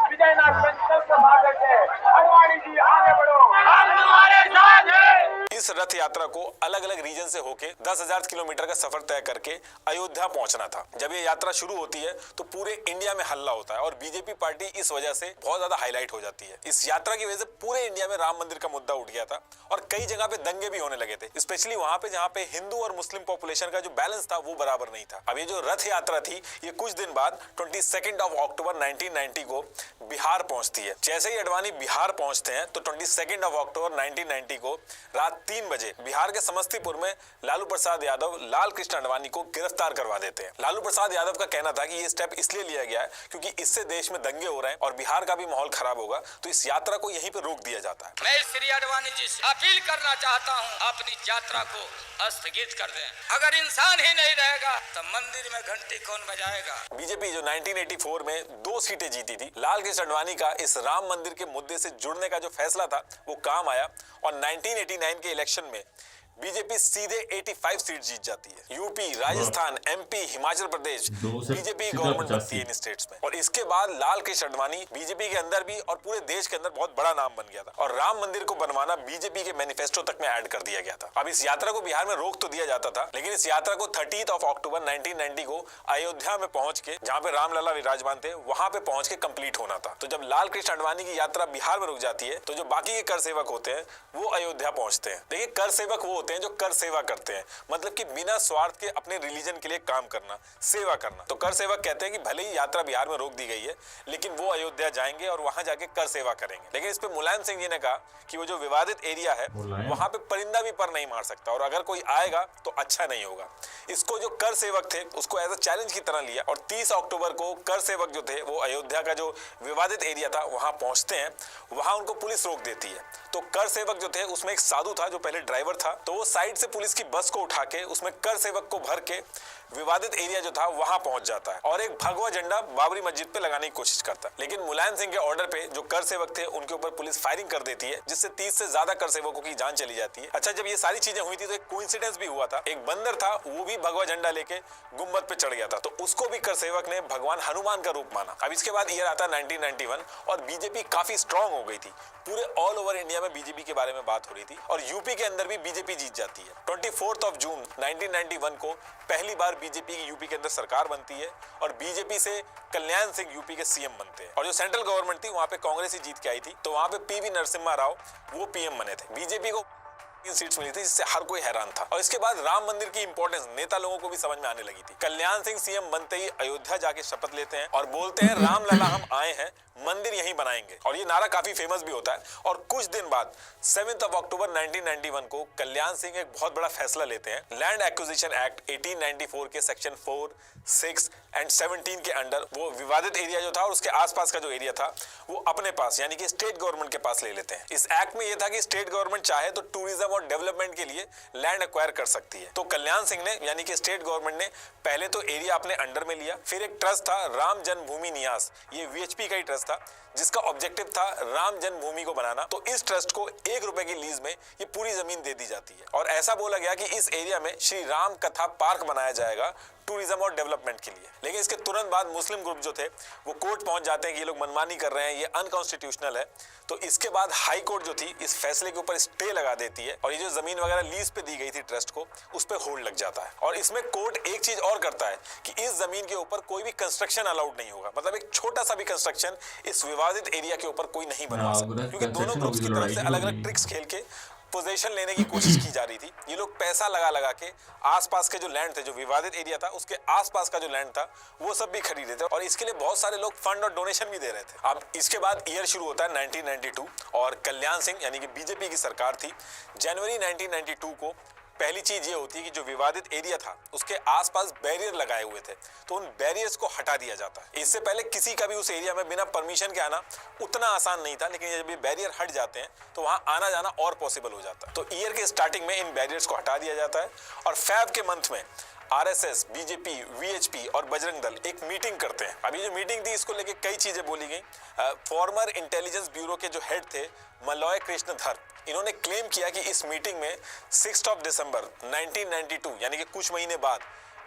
विजयनाथ संकल्प मार्ग से आडवाणी जी आगे बढ़ो, हम तुम्हारे साथ हैं। इस रथ यात्रा को अलग अलग रीजन से होके 10,000 किलोमीटर का सफर तय करके अयोध्या पहुंचना था। जब ये यात्रा शुरू होती है तो पूरे इंडिया में हल्ला होता है और बीजेपी पार्टी इस वजह से बहुत ज्यादा हाईलाइट हो जाती है। इस यात्रा की वजह से पूरे इंडिया में राम मंदिर का मुद्दा उठ गया था और कई जगह पे दंगे भी होने लगे थे, स्पेशली वहां पे जहां पे हिंदू और मुस्लिम पॉपुलेशन का जो बैलेंस था वो बराबर नहीं था। अब ये जो रथ यात्रा थी ये कुछ दिन बाद 22 अक्टूबर 1990 को बिहार पहुंचती है। जैसे ही आडवाणी बिहार पहुंचते हैं तो 22 अक्टूबर 1990 को रात 3 बजे बिहार के समस्तीपुर में लालू प्रसाद यादव लाल कृष्ण आडवाणी को गिरफ्तार करवा देते हैं। लालू प्रसाद यादव का कहना था कि ये स्टेप इसलिए लिया गया है क्योंकि इससे देश में दंगे हो रहे हैं और बिहार का भी माहौल खराब होगा, तो इस यात्रा को यहीं पे रोक दिया जाता है। मैं श्री आडवाणी जी से अपील करना चाहता हूं, अपनी यात्रा को स्थगित कर दें। अगर इंसान ही नहीं रहेगा तो मंदिर में घंटी कौन बजाएगा। बीजेपी जो 1984 में 2 सीटें जीती थी, लाल कृष्ण आडवाणी का इस राम मंदिर के मुद्दे से जुड़ने का जो फैसला था वो काम आया और 1989 के इलेक्शन में बीजेपी सीधे 85 सीट जीत जाती है। UP, Rajasthan, MP, Himachal Pradesh, BJP government बनती है इन स्टेट्स में और इसके बाद लाल कृष्ण आडवाणी बीजेपी के अंदर भी और पूरे देश के अंदर बहुत बड़ा नाम बन गया था और राम मंदिर को बनवाना बीजेपी के मैनिफेस्टो तक में ऐड कर दिया गया था। अब इस यात्रा को बिहार में रोक तो दिया जाता था, लेकिन इस यात्रा को 30 अक्टूबर 1990 को अयोध्या में पहुंच के, जहां पे रामलला विराजमान थे, वहां पे पहुंच के कंप्लीट होना था। तो जब लाल कृष्ण आडवाणी की यात्रा बिहार में रुक जाती है तो जो बाकी के कर सेवक होते हैं वो अयोध्या पहुंचते हैं। देखिए, कर सेवक वो होते हैं जो कर सेवा करते हैं, मतलब कि बिना स्वार्थ के अपने रिलीजन के लिए काम करना, सेवा करना। तो कर सेवक कहते हैं कि भले ही यात्रा बिहार में रोक दी गई है लेकिन वो अयोध्या जाएंगे और वहां जाके कर सेवा करेंगे। लेकिन इस पे मुलायम सिंह जी ने कहा कि वो जो विवादित एरिया है वहां पे परिंदा भी पर नहीं मार सकता और अगर कोई आएगा तो अच्छा नहीं होगा। इसको जो कर सेवक थे उसको एज अ चैलेंज की तरह लिया और 30 अक्टूबर को कर सेवक जो थे वो अयोध्या का जो विवादित एरिया था वहां पहुंचते हैं। वहां उनको पुलिस रोक देती है। तो कर सेवक जो थे उसमें एक साधु था जो पहले ड्राइवर था, तो वो साइड से पुलिस की बस को उठा के उसमें कर सेवक को भर के विवादित एरिया जो था वहां पहुंच जाता है और एक भगवा झंडा बाबरी मस्जिद पे लगाने की कोशिश करता है। लेकिन मुलायम सिंह के ऑर्डर पे जो कर सेवक थे उनके ऊपर पुलिस फायरिंग कर देती है, जिससे 30 से ज्यादा कर सेवकों की जान चली जाती है। अच्छा, जब ये सारी चीजें हुई थी तो एक कोइंसिडेंस भी हुआ था। एक बंदर था, वो भी भगवा झंडा लेके गुम्बद पे चढ़ गया था, तो उसको भी कर सेवक ने भगवान हनुमान का रूप माना। अब इसके बाद ईयर आता है 1991 और बीजेपी काफी स्ट्रांग हो गई थी। पूरे ऑल ओवर इंडिया में बीजेपी के बारे में बात हो रही थी और यूपी के अंदर भी बीजेपी जीत जाती है। 24 जून 1991 को पहली बार बीजेपी की यूपी के अंदर सरकार बनती है और बीजेपी से कल्याण सिंह यूपी के सीएम बनते हैं। और जो सेंट्रल गवर्नमेंट थी वहां पे कांग्रेस ही जीत के आई थी, तो वहां पे पीवी नरसिम्हा राव वो पीएम बने थे। बीजेपी को सीट्स मिली थी जिससे हर कोई हैरान था। और इसके बाद राम मंदिर की इंपॉर्टेंस नेता लोगों को भी समझ में आने लगी थी। कल्याण सिंह सीएम बनते ही अयोध्या जाके शपथ लेते हैं और बोलते हैं रामलला हम आए हैं, मंदिर यहीं बनाएंगे। और ये नारा काफी फेमस भी होता है। और कुछ दिन बाद 7 अक्टूबर 1991 को कल्याण सिंह एक बहुत बड़ा फैसला लेते हैं। लैंड एक्विजिशन एक्ट 1894 के सेक्शन 4, 6 एंड 17 के अंडर वो विवादित एरिया जो था और उसके आसपास का जो एरिया था वो अपने पास यानी कि स्टेट गवर्नमेंट के पास ले लेते हैं। इस एक्ट में ये था कि स्टेट गवर्नमेंट चाहे तो टूरिज्म और डेवलपमेंट के लिए लैंड एक्वायर कर सकती है। तो कल्याण सिंह ने यानी कि स्टेट गवर्नमेंट ने पहले तो एरिया अपने अंडर में लिया, फिर एक ट्रस्ट था राम जन्मभूमि न्यास, ये वीएचपी का ही ट्रस्ट था जिसका ऑब्जेक्टिव था राम जन्मभूमि को बनाना। तो इस ट्रस्ट को 1 रुपए की लीज में ये पूरी जमीन दे दी जाती है और ऐसा बोला गया कि इस एरिया में श्री राम कथा पार्क बनाया जाएगा टूरिज्म और डेवलपमेंट के लिए। लेकिन इसके तुरंत बाद मुस्लिम ग्रुप जो थे वो कोर्ट पहुंच जाते हैं कि ये लोग मनमानी कर रहे हैं, ये अनकॉन्स्टिट्यूशनल है। तो इसके बाद हाई कोर्ट जो थी इस फैसले के ऊपर स्टे लगा देती है और ये जो जमीन वगैरह लीज पे दी गई थी ट्रस्ट को उस पे होल्ड लग जाता है। और इसमें कोर्ट एक चीज और करता है कि इस जमीन के ऊपर कोई भी कंस्ट्रक्शन अलाउड नहीं होगा, मतलब एक छोटा सा भी कंस्ट्रक्शन इस विवादित एरिया के ऊपर कोई नहीं बनवा सकता, क्योंकि दोनों ग्रुप्स की तरफ से अलग अलग ट्रिक्स खेल के पोजीशन लेने की कोशिश की जा रही थी। ये लोग पैसा लगा के आसपास के जो लैंड थे, जो विवादित एरिया था उसके आसपास का जो लैंड था वो सब भी खरीदे थे और इसके लिए बहुत सारे लोग फंड और डोनेशन भी दे रहे थे। अब इसके बाद ईयर शुरू होता है 1992 और कल्याण सिंह यानी कि बीजेपी की सरकार थी। जनवरी 1992 को पहली चीज ये होती है कि जो विवादित एरिया था उसके आसपास बैरियर लगाए हुए थे, तो उन बैरियर्स को हटा दिया जाता है। इससे पहले किसी का भी उस एरिया में बिना परमिशन के आना उतना आसान नहीं था, लेकिन जब ये बैरियर हट जाते हैं तो वहां आना जाना और पॉसिबल हो जाता है। तो ईयर के स्टार्टिंग में इन बैरियर्स को हटा दिया जाता है और फैब के मंथ में आरएसएस, बीजेपी, वीएचपी और बजरंग दल एक मीटिंग करते हैं। अभी जो मीटिंग थी इसको लेके कई चीजें बोली गई। फॉर्मर इंटेलिजेंस ब्यूरो के जो हेड थे मलॉय कृष्णधर, इन्होंने क्लेम किया कि इस मीटिंग में 6 दिसंबर 1992 यानी कि कुछ महीने बाद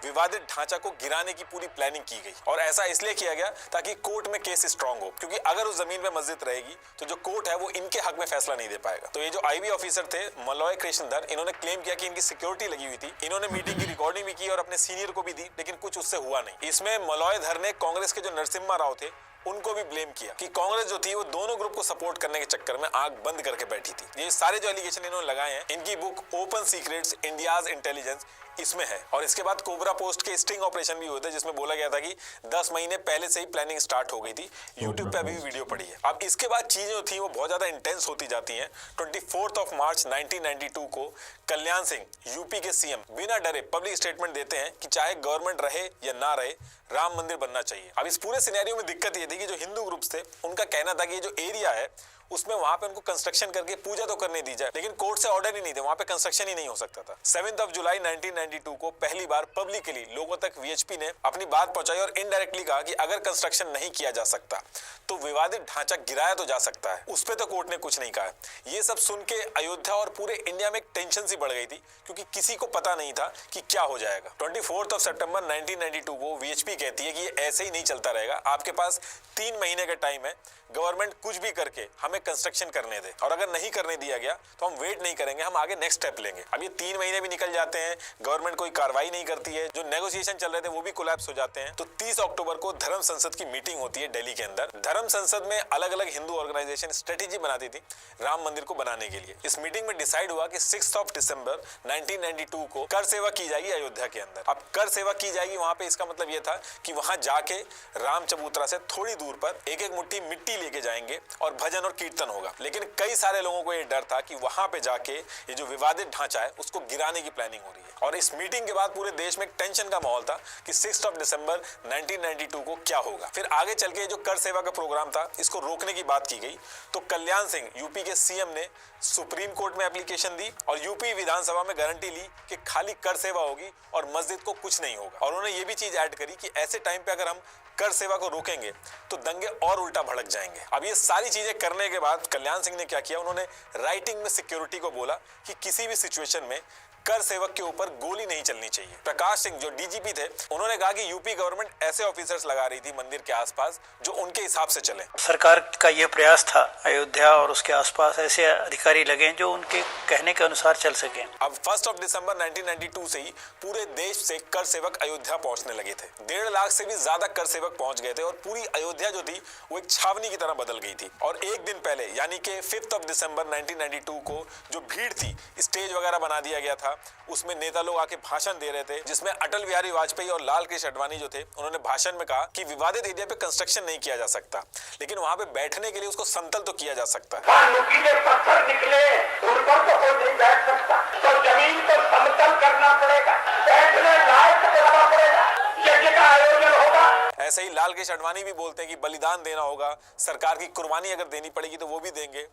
विवादित ढांचा को गिराने की पूरी प्लानिंग की गई। और ऐसा इसलिए किया गया ताकि कोर्ट में केस स्ट्रांग हो, क्योंकि अगर उस जमीन पे मस्जिद रहेगी तो जो कोर्ट है वो इनके हक में फैसला नहीं दे पाएगा। तो ये जो आईबी ऑफिसर थे मलॉय कृष्णधर, इन्होंने क्लेम किया कि इनकी सिक्योरिटी लगी हुई थी। इन्होंने मीटिंग की रिकॉर्डिंग भी की और अपने सीनियर को भी दी, लेकिन कुछ उससे हुआ नहीं। इसमें मलॉय धर ने कांग्रेस के जो नरसिम्हा राव थे उनको भी ब्लेम किया कि कांग्रेस जो थी वो दोनों ग्रुप को सपोर्ट करने के चक्कर में आंख बंद करके बैठी थी। ये सारे जो एलिगेशन इन्होंने लगाए हैं, इनकी book open secrets India's intelligence इसमें है। और इसके बाद कोबरा पोस्ट के स्टिंग ऑपरेशन भी हुए थे, जिसमें बोला गया था कि 10 महीने पहले से ही प्लानिंग स्टार्ट हो गई थी। यूट्यूब पे अभी भी वीडियो पड़ी है। अब इसके बाद चीजें जो थी वो बहुत ज्यादा इंटेंस होती जाती हैं। 24 मार्च 1992 को कल्याण सिंह यूपी के सीएम बिना डरे पब्लिक स्टेटमेंट देते हैं कि चाहे गवर्नमेंट रहे या ना रहे, राम मंदिर बनना चाहिए। अब इस पूरे सिनेरियो में दिक्कत ये थी कि जो हिंदू ग्रुप्स थे उनका कहना था कि ये जो एरिया है उसमें वहां पे उनको कंस्ट्रक्शन करके पूजा तो करने दी जाए, लेकिन कोर्ट से ऑर्डर ही नहीं थे, वहां पे कंस्ट्रक्शन ही नहीं हो सकता था। 7 जुलाई 1992 को पहली बार पब्लिकली लोगों तक वीएचपी ने अपनी बात पहुंचाई और इनडायरेक्टली कहा कि अगर कंस्ट्रक्शन नहीं किया जा सकता तो विवादित ढांचा गिराया तो जा सकता है, उस पर तो कोर्ट ने कुछ नहीं कहा। ये सब सुन के अयोध्या और पूरे इंडिया में एक टेंशन सी बढ़ गई थी, क्योंकि किसी को पता नहीं था कि क्या हो जाएगा। 24 सितंबर 1992 को वीएचपी कहती है कि ये ऐसे ही नहीं चलता रहेगा, आपके पास 3 महीने का टाइम है, गवर्नमेंट कुछ भी करके हमें कंस्ट्रक्शन करने दे, और अगर नहीं करने दिया गया तो हम वेट नहीं करेंगे, हम आगे नेक्स्ट स्टेप लेंगे। अब ये 3 महीने भी निकल जाते हैं, गवर्नमेंट कोई कार्रवाई नहीं करती है, जो नेगोशिएशन चल रहे थे वो भी कोलैप्स हो जाते हैं। तो 30 अक्टूबर को धर्म संसद की मीटिंग होती है दिल्ली के अंदर। धर्म संसद में अलग अलग हिंदू ऑर्गेनाइजेशन स्ट्रेटेजी बनाती थी राम मंदिर को बनाने के लिए। इस मीटिंग में डिसाइड हुआ कि 6 दिसंबर 1992 को कर सेवा की जाएगी अयोध्या के अंदर। अब कर सेवा की जाएगी वहां पे, इसका मतलब ये था कि वहां जाके राम चबूतरा से थोड़ी दूर पर एक एक मुट्ठी मिट्टी लेके जाएंगे और भजन और कीर्तन होगा। लेकिन कई सारे लोगों को ये डर था कि वहां पे जाके ये जो विवादित ढांचा है उसको गिराने की प्लानिंग हो रही है। और इस मीटिंग के बाद पूरे देश में एक टेंशन का माहौल था कि 6 दिसंबर 1992 को क्या होगा। फिर आगे चल के जो कर सेवा का प्रोग्राम था इसको रोकने की बात की गई, तो कल्याण सिंह यूपी के सीएम ने सुप्रीम कोर्ट में एप्लीकेशन दी और यूपी विधानसभा में गारंटी ली कि खाली कर सेवा होगी और मस्जिद को कुछ नहीं होगा। और उन्होंने ये भी चीज ऐड करी कि ऐसे टाइम पे अगर हम कर सेवा को रोकेंगे तो दंगे और उल्टा भड़क जाएंगे। अब ये सारी चीजें करने के बाद कल्याण सिंह ने क्या किया, उन्होंने राइटिंग में सिक्योरिटी को बोला कि किसी भी सिचुएशन में कर सेवक के ऊपर गोली नहीं चलनी चाहिए। प्रकाश सिंह जो डीजीपी थे उन्होंने कहा कि यूपी गवर्नमेंट ऐसे ऑफिसर्स लगा रही थी मंदिर के आसपास जो उनके हिसाब से चले। सरकार का यह प्रयास था अयोध्या और उसके आसपास ऐसे अधिकारी लगे जो उनके कहने के अनुसार चल सके। अब 1 दिसंबर 1992 से ही पूरे देश से कर सेवक अयोध्या पहुंचने लगे थे। 1.5 लाख से भी ज्यादा कर सेवक पहुंच गए थे और पूरी अयोध्या जो थी वो एक छावनी की तरह बदल गई थी। और एक दिन पहले यानी कि 5 दिसंबर 1992 को जो भीड़ थी, स्टेज वगैरह बना दिया गया था, उसमें नेता लोग आके भाषण दे रहे थे, जिसमें अटल बिहारी वाजपेयी और लाल कृष्ण आडवाणी जो थे उन्होंने भाषण में कहा कि विवादित एरिया पे कंस्ट्रक्शन नहीं किया जा सकता, लेकिन वहां पे बैठने के लिए उसको समतल तो किया जा सकता है। नुकीले पत्थर निकले उन पर तो कोई नहीं बैठ सकता, तो जमीन को समतल करना पड़ेगा, बैठने लायक करना पड़ेगा, यज्ञ का आयोजन होगा। ऐसे ही लाल कृष्ण आडवाणी भी बोलते हैं कि बलिदान देना होगा, सरकार की कुर्बानी अगर देनी पड़ेगी तो वो भी देंगे।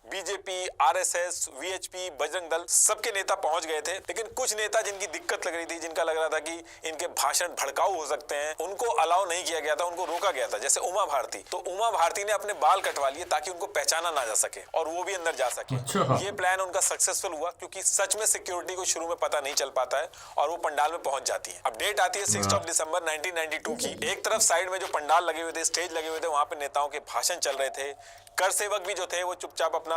BJP, RSS, VHP, Bajrang Dal सबके नेता पहुंच गए थे, लेकिन कुछ नेता जिनकी दिक्कत लग रही थी, जिनका लग रहा था कि इनके भाषण भड़काऊ हो सकते हैं, उनको अलाउ नहीं किया गया था, उनको रोका गया था। जैसे उमा भारती, तो उमा भारती ने अपने बाल कटवा लिए ताकि उनको पहचाना ना जा सके और वो भी अंदर जा सके। ये प्लान उनका सक्सेसफुल हुआ, क्योंकि सच में सिक्योरिटी को शुरू में पता नहीं चल पाता है और वो पंडाल में पहुंच जाती है। अब डेट आती है 6 दिसंबर 1992 की। एक तरफ साइड में जो पंडाल लगे हुए थे, स्टेज लगे हुए थे, वहां पे नेताओं के भाषण चल रहे थे, कर सेवक भी जो थे वो चुपचाप अपना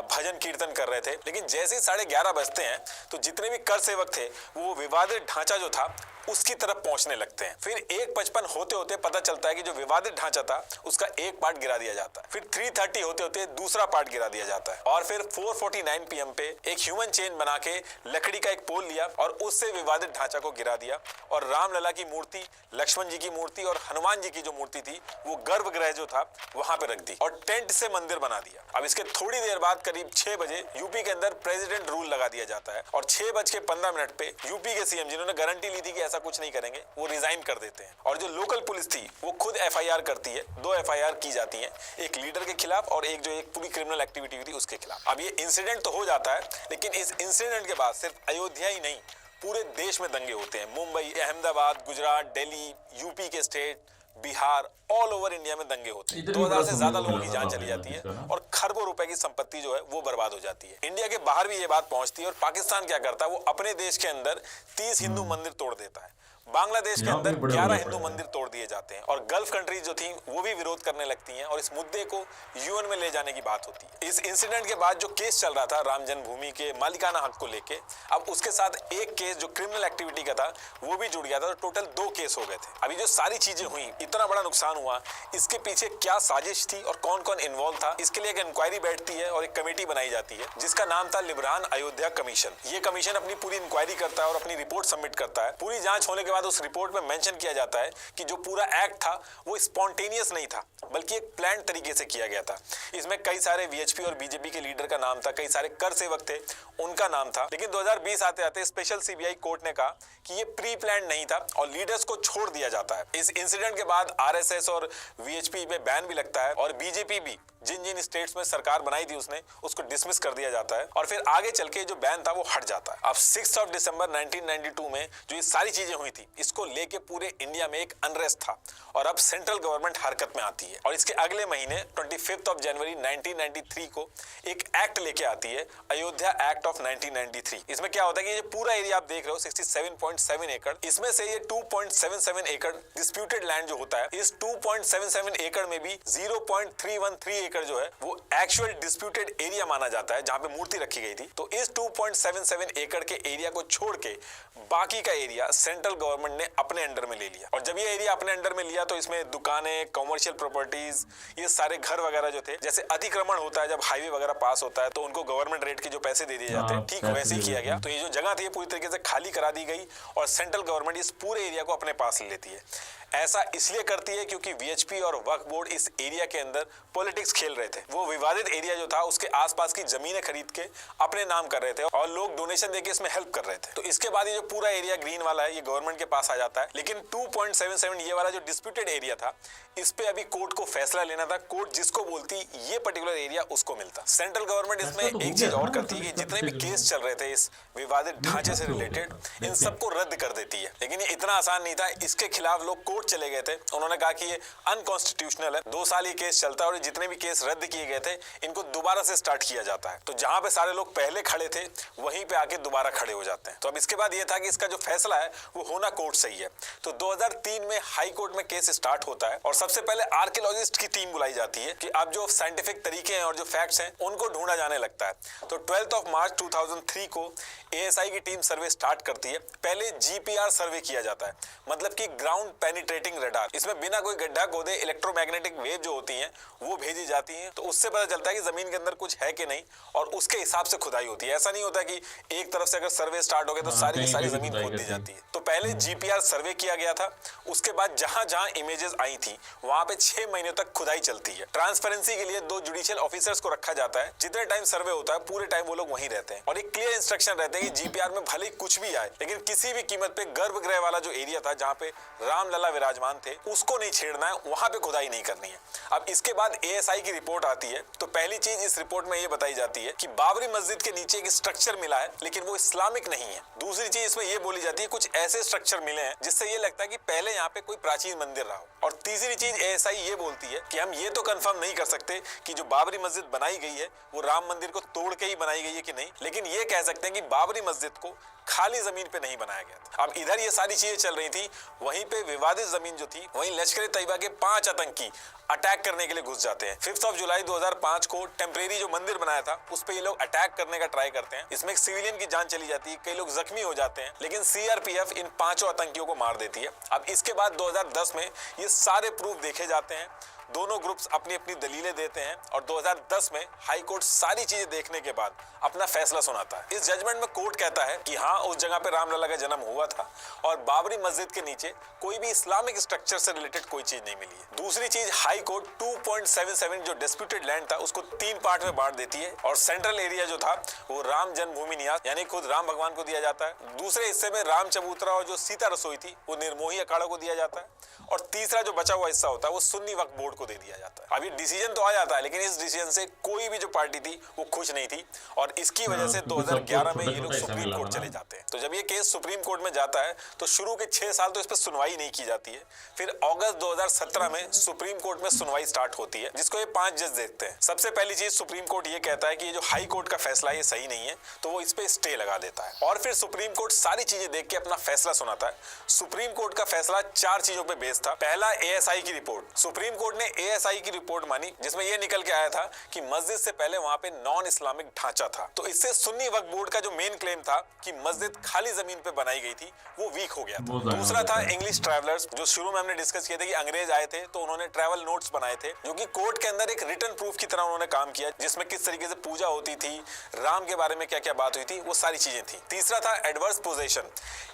भजन कीर्तन कर रहे थे। लेकिन जैसे ही 11:30 बजते हैं तो जितने भी कर सेवक थे वो विवादित ढांचा जो था उसकी तरफ पहुंचने लगते हैं। फिर 1:55 होते होते पता चलता है कि जो विवादित ढांचा था उसका एक पार्ट गिरा दिया जाता है। फिर 3:30 होते होते दूसरा पार्ट गिरा दिया जाता है और फिर 4:49 PM पे एक ह्यूमन चेन बना के लकड़ी का एक पोल लिया और उससे विवादित ढांचा को गिरा दिया और रामलला की मूर्ति, लक्ष्मण जी की मूर्ति और हनुमान जी की जो मूर्ति थी वो गर्भगृह जो था वहां पे रख दी और टेंट से मंदिर बना दिया। अब इसके थोड़ी देर बाद करीब 6 बजे यूपी के अंदर प्रेसिडेंट रूल लगा दिया जाता है और 6:15 पे यूपी के सीएम जिन्होंने गारंटी ली थी कि ऐसा कुछ नहीं करेंगे वो रिजाइन कर देते हैं और जो लोकल पुलिस थी वो खुद FIR करती है। 2 FIR की जाती हैं, एक लीडर के खिलाफ और एक जो एक पूरी क्रिमिनल एक्टिविटी हुई थी उसके खिलाफ। अब ये इंसिडेंट तो हो जाता है लेकिन इस इंसिडेंट के बाद सिर्फ अयोध्या ही नहीं पूरे देश में दंगे होते हैं। मुंबई, अहमदाबाद, गुजरात, दिल्ली, यूपी के state, Bihar, all over India में दंगे होते हैं। 2000 से ज्यादा लोगों की जान चली जाती है और खरबों रुपए की संपत्ति जो है वो बर्बाद हो जाती है। इंडिया के बाहर भी ये बात पहुंचती है और पाकिस्तान क्या करता है वो अपने देश के अंदर 30 हिंदू मंदिर तोड़ देता है। बांग्लादेश के अंदर 11 हिंदू मंदिर तोड़ दिए जाते हैं और गल्फ कंट्रीज जो थी वो भी विरोध करने लगती हैं और इस मुद्दे को UN में ले जाने की बात होती है। इस इंसिडेंट के बाद जो केस चल रहा था राम जन्मभूमि के मालिकाना हक को लेके, अब उसके साथ एक केस जो क्रिमिनल एक्टिविटी का था वो भी जुड़ गया था, तो टोटल 2 केस हो गए थे। अभी जो सारी चीजें हुई, इतना बड़ा नुकसान हुआ, इसके पीछे क्या साजिश थी और कौन कौन इन्वॉल्व था, इसके लिए एक इंक्वायरी बैठती है और एक कमेटी बनाई जाती है जिसका नाम था लिब्रान अयोध्या कमीशन। ये कमीशन अपनी पूरी इंक्वायरी करता है और अपनी रिपोर्ट सबमिट करता है। पूरी जांच होने के बाद उस रिपोर्ट में मेंशन किया जाता है कि जो पूरा एक्ट था वो स्पॉन्टेनियस नहीं था बल्कि एक प्लान तरीके से किया गया था। इसमें कई सारे VHP और BJP के लीडर का नाम था, कई सारे कर सेवक थे उनका नाम था। लेकिन 2020 आते आते स्पेशल CBI कोर्ट ने कहा कि ये प्री प्लान नहीं था और लीडर्स को छोड़ दिया जाता है। इस इंसिडेंट के बाद RSS और VHP पे बैन भी लगता है और BJP भी जिन जिन स्टेट्स में सरकार बनाई थी उसको डिसमिस कर दिया जाता है और फिर आगे चल के जो बैन था वो हट जाता है। अब 6 दिसंबर 1992 में जो ये सारी चीजें हुई थी इसको लेके पूरे इंडिया में एक अनरेस्ट था और अब सेंट्रल गवर्नमेंट हरकत में आती है और इसके अगले महीने 25 जनवरी 1993 को एक एक्ट लेके आती है, अयोध्या एक्ट ऑफ 1993। इसमें क्या होता है कि ये पूरा एरिया आप देख रहे हो 67.7 एकड़, इसमें से ये 2.77 एकड़ डिस्प्यूटेड लैंड जो होता है, इस 2.77 एकड़ में भी 0.313 एकड़ जो है वो एक्चुअल डिस्प्यूटेड एरिया माना जाता है जहां पे मूर्ति रखी गई थी। तो इस 2.77 एकड़ के एरिया को छोड़ के बाकी का एरिया सेंट्रल गवर्नमेंट ने अपने अंडर में ले लिया और जब ये एरिया अपने अंडर में लिया तो इसमें दुकानें, कमर्शियल प्रॉपर्टीज, ये सारे घर वगैरह जो थे, जैसे अतिक्रमण होता है जब हाईवे वगैरह पास होता है तो उनको गवर्नमेंट रेट के जो पैसे दे दिए जाते हैं, ठीक वैसे ही किया गया। तो ये जो जगह थी पूरी तरीके से खाली करा दी गई और सेंट्रल गवर्नमेंट इस पूरे एरिया को अपने पास ले लेती है। ऐसा इसलिए करती है क्योंकि VHP और वक्फ बोर्ड इस एरिया के अंदर पॉलिटिक्स खेल रहे थे। वो विवादित एरिया जो था उसके आसपास की जमीनें खरीद के अपने नाम कर रहे थे और लोग डोनेशन देके इसमें हेल्प कर रहे थे। तो इसके बाद ये जो पूरा एरिया ग्रीन वाला है ये गवर्नमेंट के पास आ जाता है। लेकिन 2.77 ये वाला जो डिस्प्यूटेड एरिया था इस पे अभी कोर्ट को फैसला लेना था। कोर्ट जिसको बोलती ये पर्टिकुलर एरिया उसको मिलता। सेंट्रल गवर्नमेंट इसमें एक चीज और करती है कि जितने भी केस चल रहे थे इस विवादित ढांचे से रिलेटेड इन सबको रद्द कर देती है। लेकिन ये इतना आसान नहीं था, इसके खिलाफ लोग कोर्ट चले गए थे। उन्होंने कहा कि ये अनकॉन्स्टिट्यूशनल है, 2 साल ये केस चलता है और जितने भी केस रद्द किए गए थे इनको दोबारा से स्टार्ट किया जाता है। तो जहां पे सारे लोग पहले खड़े थे वहीं पे आके दोबारा खड़े हो जाते हैं। तो अब इसके बाद ये था कि इसका जो फैसला है वो होना कोर्ट से ही है। तो 2003 में हाई कोर्ट में केस स्टार्ट होता है और सबसे पहले आर्कियोलॉजिस्ट की टीम बुलाई जाती है कि अब जो साइंटिफिक तरीके हैं और जो फैक्ट्स हैं उनको ढूंढा जाने लगता है। तो 12 मार्च 2003 को ASI की टीम सर्वे स्टार्ट करती है। पहले GPR सर्वे किया जाता है, मतलब कि ग्राउंड पेनिट्रेटिंग रडार। इसमें बिना कोई गड्ढा खोदे इलेक्ट्रोमैग्नेटिक वेव जो होती हैं वो भेजी जाती हैं। तो उससे पता चलता है कि जमीन के अंदर कुछ है कि नहीं और उसके हिसाब से खुदाई होती है। ऐसा नहीं होता कि एक तरफ से अगर सर्वे स्टार्ट हो गया तो सारी की सारी जमीन खोद दी जाती है। तो पहले GPR सर्वे किया गया था, उसके बाद जहां जहां इमेजेस आई थी वहां पे 6 महीने तक खुदाई चलती है। ट्रांसपेरेंसी के लिए 2 जुडिशियल ऑफिसर्स को रखा जाता है। जितने टाइम सर्वे होता है पूरे टाइम वो लोग वहीं रहते हैं और एक क्लियर इंस्ट्रक्शन रहते हैं कि GPR में भले कुछ भी आए लेकिन किसी भी कीमत पे गर्भगृह वाला जो एरिया था जहां पे रामलला विराजमान थे उसको नहीं छेड़ना है, वहां पे खुदाई नहीं करनी है। अब इसके बाद ASI की रिपोर्ट आती है। तो पहली चीज इस रिपोर्ट में ये बताई जाती है कि बाबरी मस्जिद के नीचे एक स्ट्रक्चर मिला है लेकिन वो इस्लामिक नहीं है। दूसरी चीज इसमें ये बोली जाती है कुछ ऐसे स्ट्रक्चर मिले हैं जिससे ये लगता है कि पहले यहाँ पे कोई प्राचीन मंदिर रहा हो। और तीसरी चीज ASI ये बोलती है कि हम ये तो कंफर्म नहीं कर सकते कि जो बाबरी मस्जिद बनाई गई है वो राम मंदिर को तोड़ के ही बनाई गई है कि नहीं, लेकिन ये कह सकते हैं कि बाबरी मस्जिद को खाली जमीन पे नहीं बनाया गया था। अब इधर ये सारी चीजें चल रही थी, वहीं पे विवादित जमीन जो थी वहीं लश्कर तैयबा के 5 आतंकी अटैक करने के लिए घुस जाते हैं। 5 जुलाई 2005 को टेम्परेरी जो मंदिर बनाया था उस पे ये लोग अटैक करने का ट्राई करते हैं। इसमें एक सिविलियन की जान चली जाती है, कई लोग जख्मी हो जाते हैं, लेकिन CRPF इन 5 5 आतंकियों को मार देती है। अब इसके बाद 2010 में ये सारे प्रूफ देखे जाते हैं, दोनों ग्रुप्स अपनी अपनी दलीलें देते हैं और 2010 में हाई कोर्ट सारी चीजें देखने के बाद अपना फैसला सुनाता है। इस जजमेंट में कोर्ट कहता है कि हाँ, उस जगह पे रामलला का जन्म हुआ था और बाबरी मस्जिद के नीचे कोई भी इस्लामिक स्ट्रक्चर से रिलेटेड कोई चीज नहीं मिली है। दूसरी चीज, हाई कोर्ट 2.77 जो डिस्प्यूटेड लैंड था उसको 3 पार्ट में बांट देती है और सेंट्रल एरिया जो था वो राम जन्मभूमि न्यास यानी खुद राम भगवान को दिया जाता है। दूसरे हिस्से में राम चबूतरा और जो सीता रसोई थी वो निर्मोही अखाड़ा को दिया जाता है और तीसरा जो बचा हुआ हिस्सा होता है वो सुन्नी वक्फ बोर्ड को दे दिया जाता है। अभी डिसीजन तो आ जाता है, लेकिन इस डिसीजन से कोई भी जो पार्टी थी वो खुश नहीं थी और इसकी वजह से 2011 में ये लोग सुप्रीम कोर्ट चले जाते हैं। तो जब ये केस सुप्रीम कोर्ट में जाता है तो शुरू के 6 साल तो इस पर सुनवाई नहीं की जाती है। फिर अगस्त 2017 में सुप्रीम कोर्ट में सुनवाई स्टार्ट होती है, जिसको ये 5 जज देखते हैं। सबसे पहली चीज, सुप्रीम कोर्ट ये कहता है कि ये जो हाई कोर्ट का फैसला है ये सही नहीं है, तो वो इस पे स्टे लगा देता है और फिर सुप्रीम कोर्ट सारी चीजें देख के अपना फैसला सुनाता है। सुप्रीम कोर्ट का फैसला 4 चीजों पे बेस्ड था। पहला, एएसआई की रिपोर्ट। सुप्रीम कोर्ट ने एएसआई की रिपोर्ट मानी, जिसमें यह निकल के आया था कि मस्जिद से पहले वहां पे नॉन इस्लामिक ढांचा था। तो इससे सुन्नी वक्फ बोर्ड का जो मेन क्लेम था कि मस्जिद खाली जमीन पे बनाई गई थी वो वीक हो गया था। दूसरा था इंग्लिश ट्रैवलर्स, जो शुरू में हमने डिस्कस किया था कि अंग्रेज आए थे तो उन्होंने ट्रैवल नोट्स बनाए थे जो कि कोर्ट के अंदर एक रिटन प्रूफ की तरह उन्होंने काम किया, जिसमें किस तरीके से पूजा होती थी, राम के बारे में क्या क्या बात हुई थी, वो सारी चीजें थी। तीसरा था एडवर्स पोजेशन।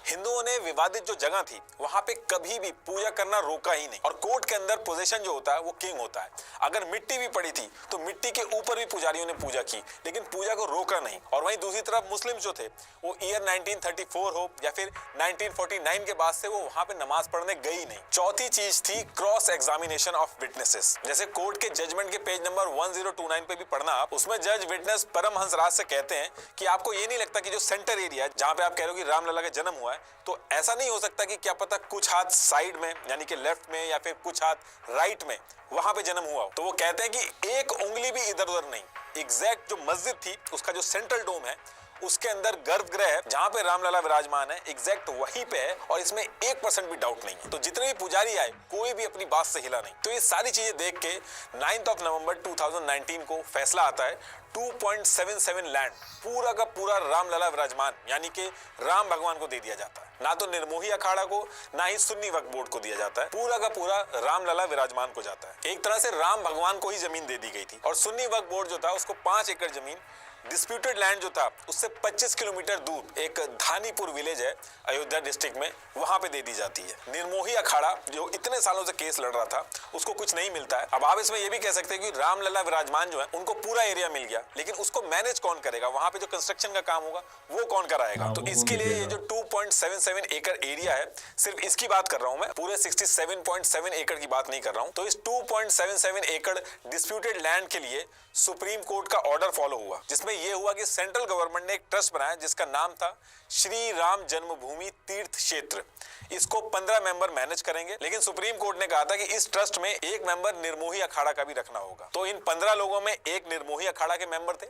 हिंदुओं ने विवादित जो जगह थी वहां पे कभी भी पूजा करना रोका ही नहीं और कोर्ट के अंदर पोजीशन जो होता है वो किंग होता है। अगर मिट्टी भी पड़ी थी तो मिट्टी के ऊपर भी पुजारियों ने पूजा की, लेकिन पूजा को रोका नहीं। और वहीं दूसरी तरफ मुस्लिम जो थे वो ईयर 1934 हो या फिर 1949 के बाद से वो वहां पे नमाज पढ़ने गई नहीं। चौथी चीज थी क्रॉस एग्जामिनेशन ऑफ विटनेसेस। जैसे कोर्ट के जजमेंट के पेज नंबर 1029 पे भी पढ़ना आप, उसमें जज विटनेस परमहंस राज से कहते हैं कि आपको ये नहीं लगता कि जो सेंटर एरिया जहां पे आप कह रहे हो कि रामलला का जन्म हुआ है, तो ऐसा नहीं हो सकता कि क्या पता कुछ हाथ साइड में यानी कि लेफ्ट में या फिर कुछ हाथ राइट में वहां पे जन्म हुआ हो। तो वो कहते हैं कि एक उंगली भी इधर उधर नहीं। एग्जैक्ट जो मस्जिद थी उसका जो सेंट्रल डोम है उसके अंदर गर्भगृह है जहां पे रामलला विराजमान है, एग्जैक्ट वहीं पे है और इसमें 1% भी डाउट नहीं है। तो जितने भी पुजारी आए कोई भी अपनी बात से हिला नहीं। तो ये सारी चीजें देख के 9 नवंबर 2019 को फैसला आता है 2.77 लैंड पूरा का पूरा रामलला विराजमान यानी कि राम भगवान को दे दिया जाता है। ना तो निर्मोही अखाड़ा को ना ही सुन्नी वक्फ बोर्ड को दिया जाता है, पूरा का पूरा रामलला विराजमान को जाता है। एक तरह से राम भगवान को ही जमीन दे दी गई थी और सुन्नी वक्फ बोर्ड जो था उसको 5 एकड़ जमीन डिस्प्यूटेड लैंड जो था उससे 25 किलोमीटर दूर एक धानीपुर विलेज है अयोध्या डिस्ट्रिक्ट में, वहां पे दे दी जाती है। निर्मोही अखाड़ा जो इतने सालों से केस लड़ रहा था उसको कुछ नहीं मिलता है। अब आप इसमें ये भी कह सकते हैं कि रामलला विराजमान जो है उनको पूरा एरिया मिल गया, लेकिन उसको मैनेज कौन करेगा, वहां पे जो कंस्ट्रक्शन का काम होगा वो कौन कराएगा। तो इसके लिए ये जो 2.77 एकड़ एरिया है, सिर्फ इसकी बात कर रहा हूं मैं, पूरे 67.7 एकड़ की बात नहीं कर रहा हूं। तो इस 2.77 एकड़ डिस्प्यूटेड लैंड के लिए सुप्रीम कोर्ट का ऑर्डर फॉलो हुआ, जिसमें यह हुआ कि सेंट्रल गवर्नमेंट ने एक ट्रस्ट बनाया जिसका नाम था श्री राम जन्मभूमि तीर्थ क्षेत्र। इसको 15 मेंबर मैनेज करेंगे, लेकिन सुप्रीम कोर्ट ने कहा था कि इस ट्रस्ट में एक मेंबर निर्मोही अखाड़ा का भी रखना होगा। तो इन 15 लोगों में एक निर्मोही अखाड़ा के मेंबर थे,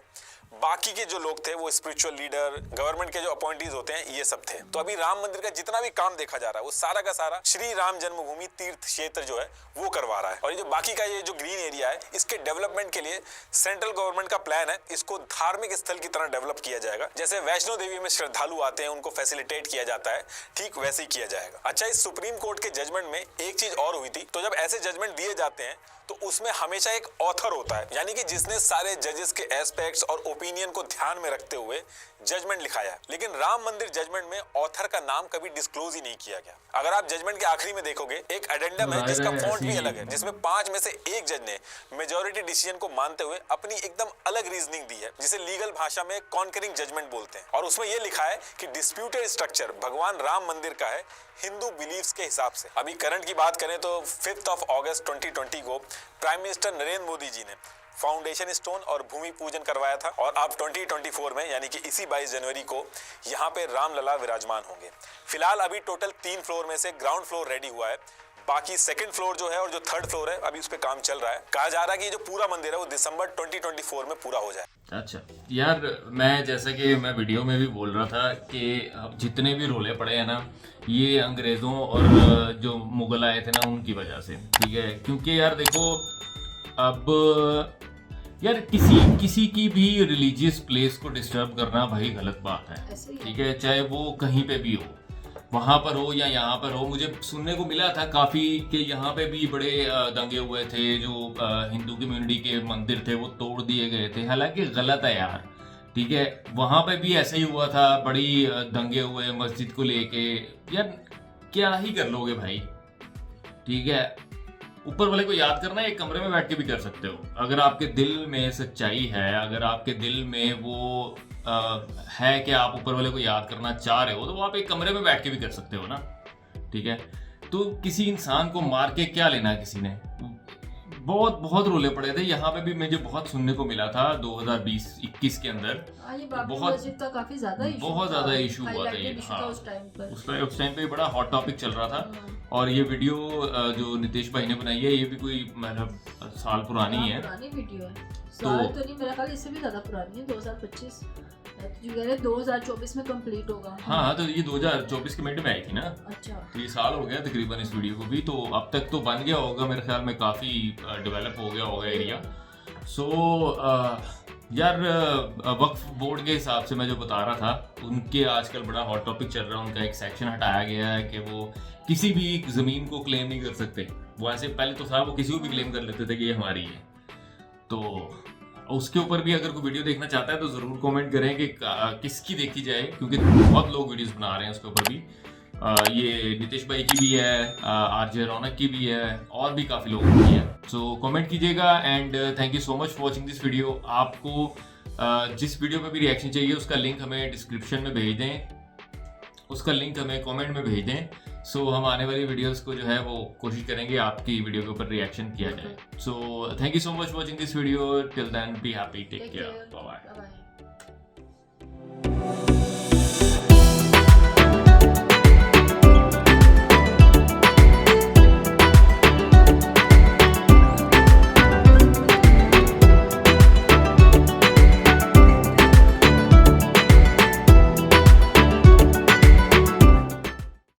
बाकी के जो लोग थे वो स्पिरिचुअल लीडर, गवर्नमेंट के जो अपॉइंटीज होते हैं ये सब थे। तो अभी राम मंदिर का जितना भी काम देखा जा रहा है वो सारा का सारा श्री राम जन्मभूमि तीर्थ क्षेत्र जो है वो करवा रहा है। और ये जो बाकी का ये जो ग्रीन एरिया है इसके डेवलपमेंट के लिए सेंट्रल गवर्नमेंट का प्लान है, इसको धार्मिक स्थल की तरह डेवलप किया जाएगा। जैसे वैष्णो देवी में श्रद्धालु आते हैं उनको फैसिलिटेट किया जाता है, ठीक वैसे ही किया जाएगा। अच्छा, इस सुप्रीम कोर्ट के जजमेंट में एक चीज और हुई थी। तो जब ऐसे जजमेंट दिए जाते हैं तो उसमें हमेशा एक ऑथर होता है, यानी कि जिसने सारे जजेस के एस्पेक्ट्स और ओपिनियन को ध्यान में रखते हुए जजमेंट लिखाया। लेकिन राम मंदिर जजमेंट में ऑथर का नाम कभी डिस्क्लोज ही नहीं किया गया। अगर आप जजमेंट के आखिरी में देखोगे एक एडेंडम है जिसका फॉन्ट भी अलग है, जिसमें 5 में से एक जज ने मेजॉरिटी डिसीजन को मानते हुए अपनी एकदम अलग रीजनिंग दी है, जिसे लीगल भाषा में कॉन्करिंग जजमेंट बोलते हैं। और उसमें यह लिखा है कि डिस्प्यूटेड स्ट्रक्चर भगवान राम मंदिर का है हिंदू बिलीव्स के हिसाब से। अभी करंट की बात करें तो 5 अगस्त 2020 को प्राइम मिनिस्टर नरेंद्र मोदी जी ने फाउंडेशन स्टोन और भूमि पूजन करवाया था और अब 2024 में यानी कि इसी 22 जनवरी को यहाँ पे रामलला विराजमान होंगे। फिलहाल अभी टोटल 3 फ्लोर में से ग्राउंड फ्लोर रेडी हुआ है, बाकी सेकंड फ्लोर जो है और जो थर्ड फ्लोर है अभी उस पे काम चल रहा है। कहा जा रहा है कि ये जो पूरा मंदिर है वो दिसंबर 2024 में पूरा हो जाए। अच्छा यार, मैं जैसे कि मैं वीडियो में भी बोल रहा था कि अब जितने भी रोले पड़े हैं ना ये अंग्रेज़ों और जो मुगल आए थे ना उनकी वजह से, ठीक है। क्योंकि यार देखो, अब यार किसी की भी रिलीजियस प्लेस को डिस्टर्ब करना भाई गलत बात है, ठीक है, चाहे वो कहीं पे भी हो। वहाँ पर हो या यहाँ पर हो, मुझे सुनने को मिला था काफ़ी कि यहाँ पे भी बड़े दंगे हुए थे, जो हिंदू कम्युनिटी के मंदिर थे वो तोड़ दिए गए थे। हालांकि गलत है यार, ठीक है, वहाँ पे भी ऐसा ही हुआ था, बड़ी दंगे हुए मस्जिद को लेके। यार क्या ही कर लोगे भाई, ठीक है। ऊपर वाले को याद करना एक कमरे में बैठ के भी कर सकते हो। अगर आपके दिल में सच्चाई है, अगर आपके दिल में वो है कि आप ऊपर वाले को याद करना चाह रहे हो, तो वो आप एक कमरे में बैठ के भी कर सकते हो ना, ठीक है। तो किसी इंसान को मार के क्या लेना किसी ने। बहुत रोले पड़े थे। यहाँ पे भी मुझे बहुत सुनने को मिला था 2020-21 के अंदर, ये बाबरी मस्जिद का काफी ज्यादा इशू हुआ था ये। हाँ, उस टाइम पे बड़ा हॉट टॉपिक चल रहा था। और ये वीडियो जो नितेश भाई ने बनाई है, ये भी कोई मतलब साल पुरानी है। पुरानी वीडियो है, साल तो नहीं, मेरा ख्याल इससे भी ज्यादा पुरानी है, 2025 2024 में कंप्लीट होगा। हाँ, तो ये 2024 के मिड में आई थी ना। अच्छा, तो ये साल हो गया तकरीबन इस वीडियो को भी। तो अब तक तो बन गया होगा मेरे ख्याल में, काफ़ी डेवलप हो गया होगा एरिया। सो यार वक्फ बोर्ड के हिसाब से मैं जो बता रहा था, उनके आजकल बड़ा हॉट टॉपिक चल रहा है। उनका एक सेक्शन हटाया गया है कि वो किसी भी ज़मीन को क्लेम नहीं कर सकते। वो ऐसे पहले तो था, वो किसी को भी क्लेम कर लेते थे कि ये हमारी है। तो उसके ऊपर भी अगर कोई वीडियो देखना चाहता है तो ज़रूर कमेंट करें कि किसकी देखी जाए, क्योंकि बहुत लोग वीडियोस बना रहे हैं उसके ऊपर भी। ये नितेश भाई की भी है, आरजे रौनक की भी है, और भी काफ़ी लोगों की है। सो कमेंट कीजिएगा and thank you so much for watching this video. आपको जिस वीडियो पे भी रिएक्शन चाहिए उसका लिंक हमें डिस्क्रिप्शन में भेज दें, उसका लिंक हमें कमेंट में भेज दें। सो हम आने वाली वीडियोस को जो है वो कोशिश करेंगे आपकी वीडियो के ऊपर रिएक्शन किया जाए। So thank you so much for watching this video. Till then be happy, take care, bye bye.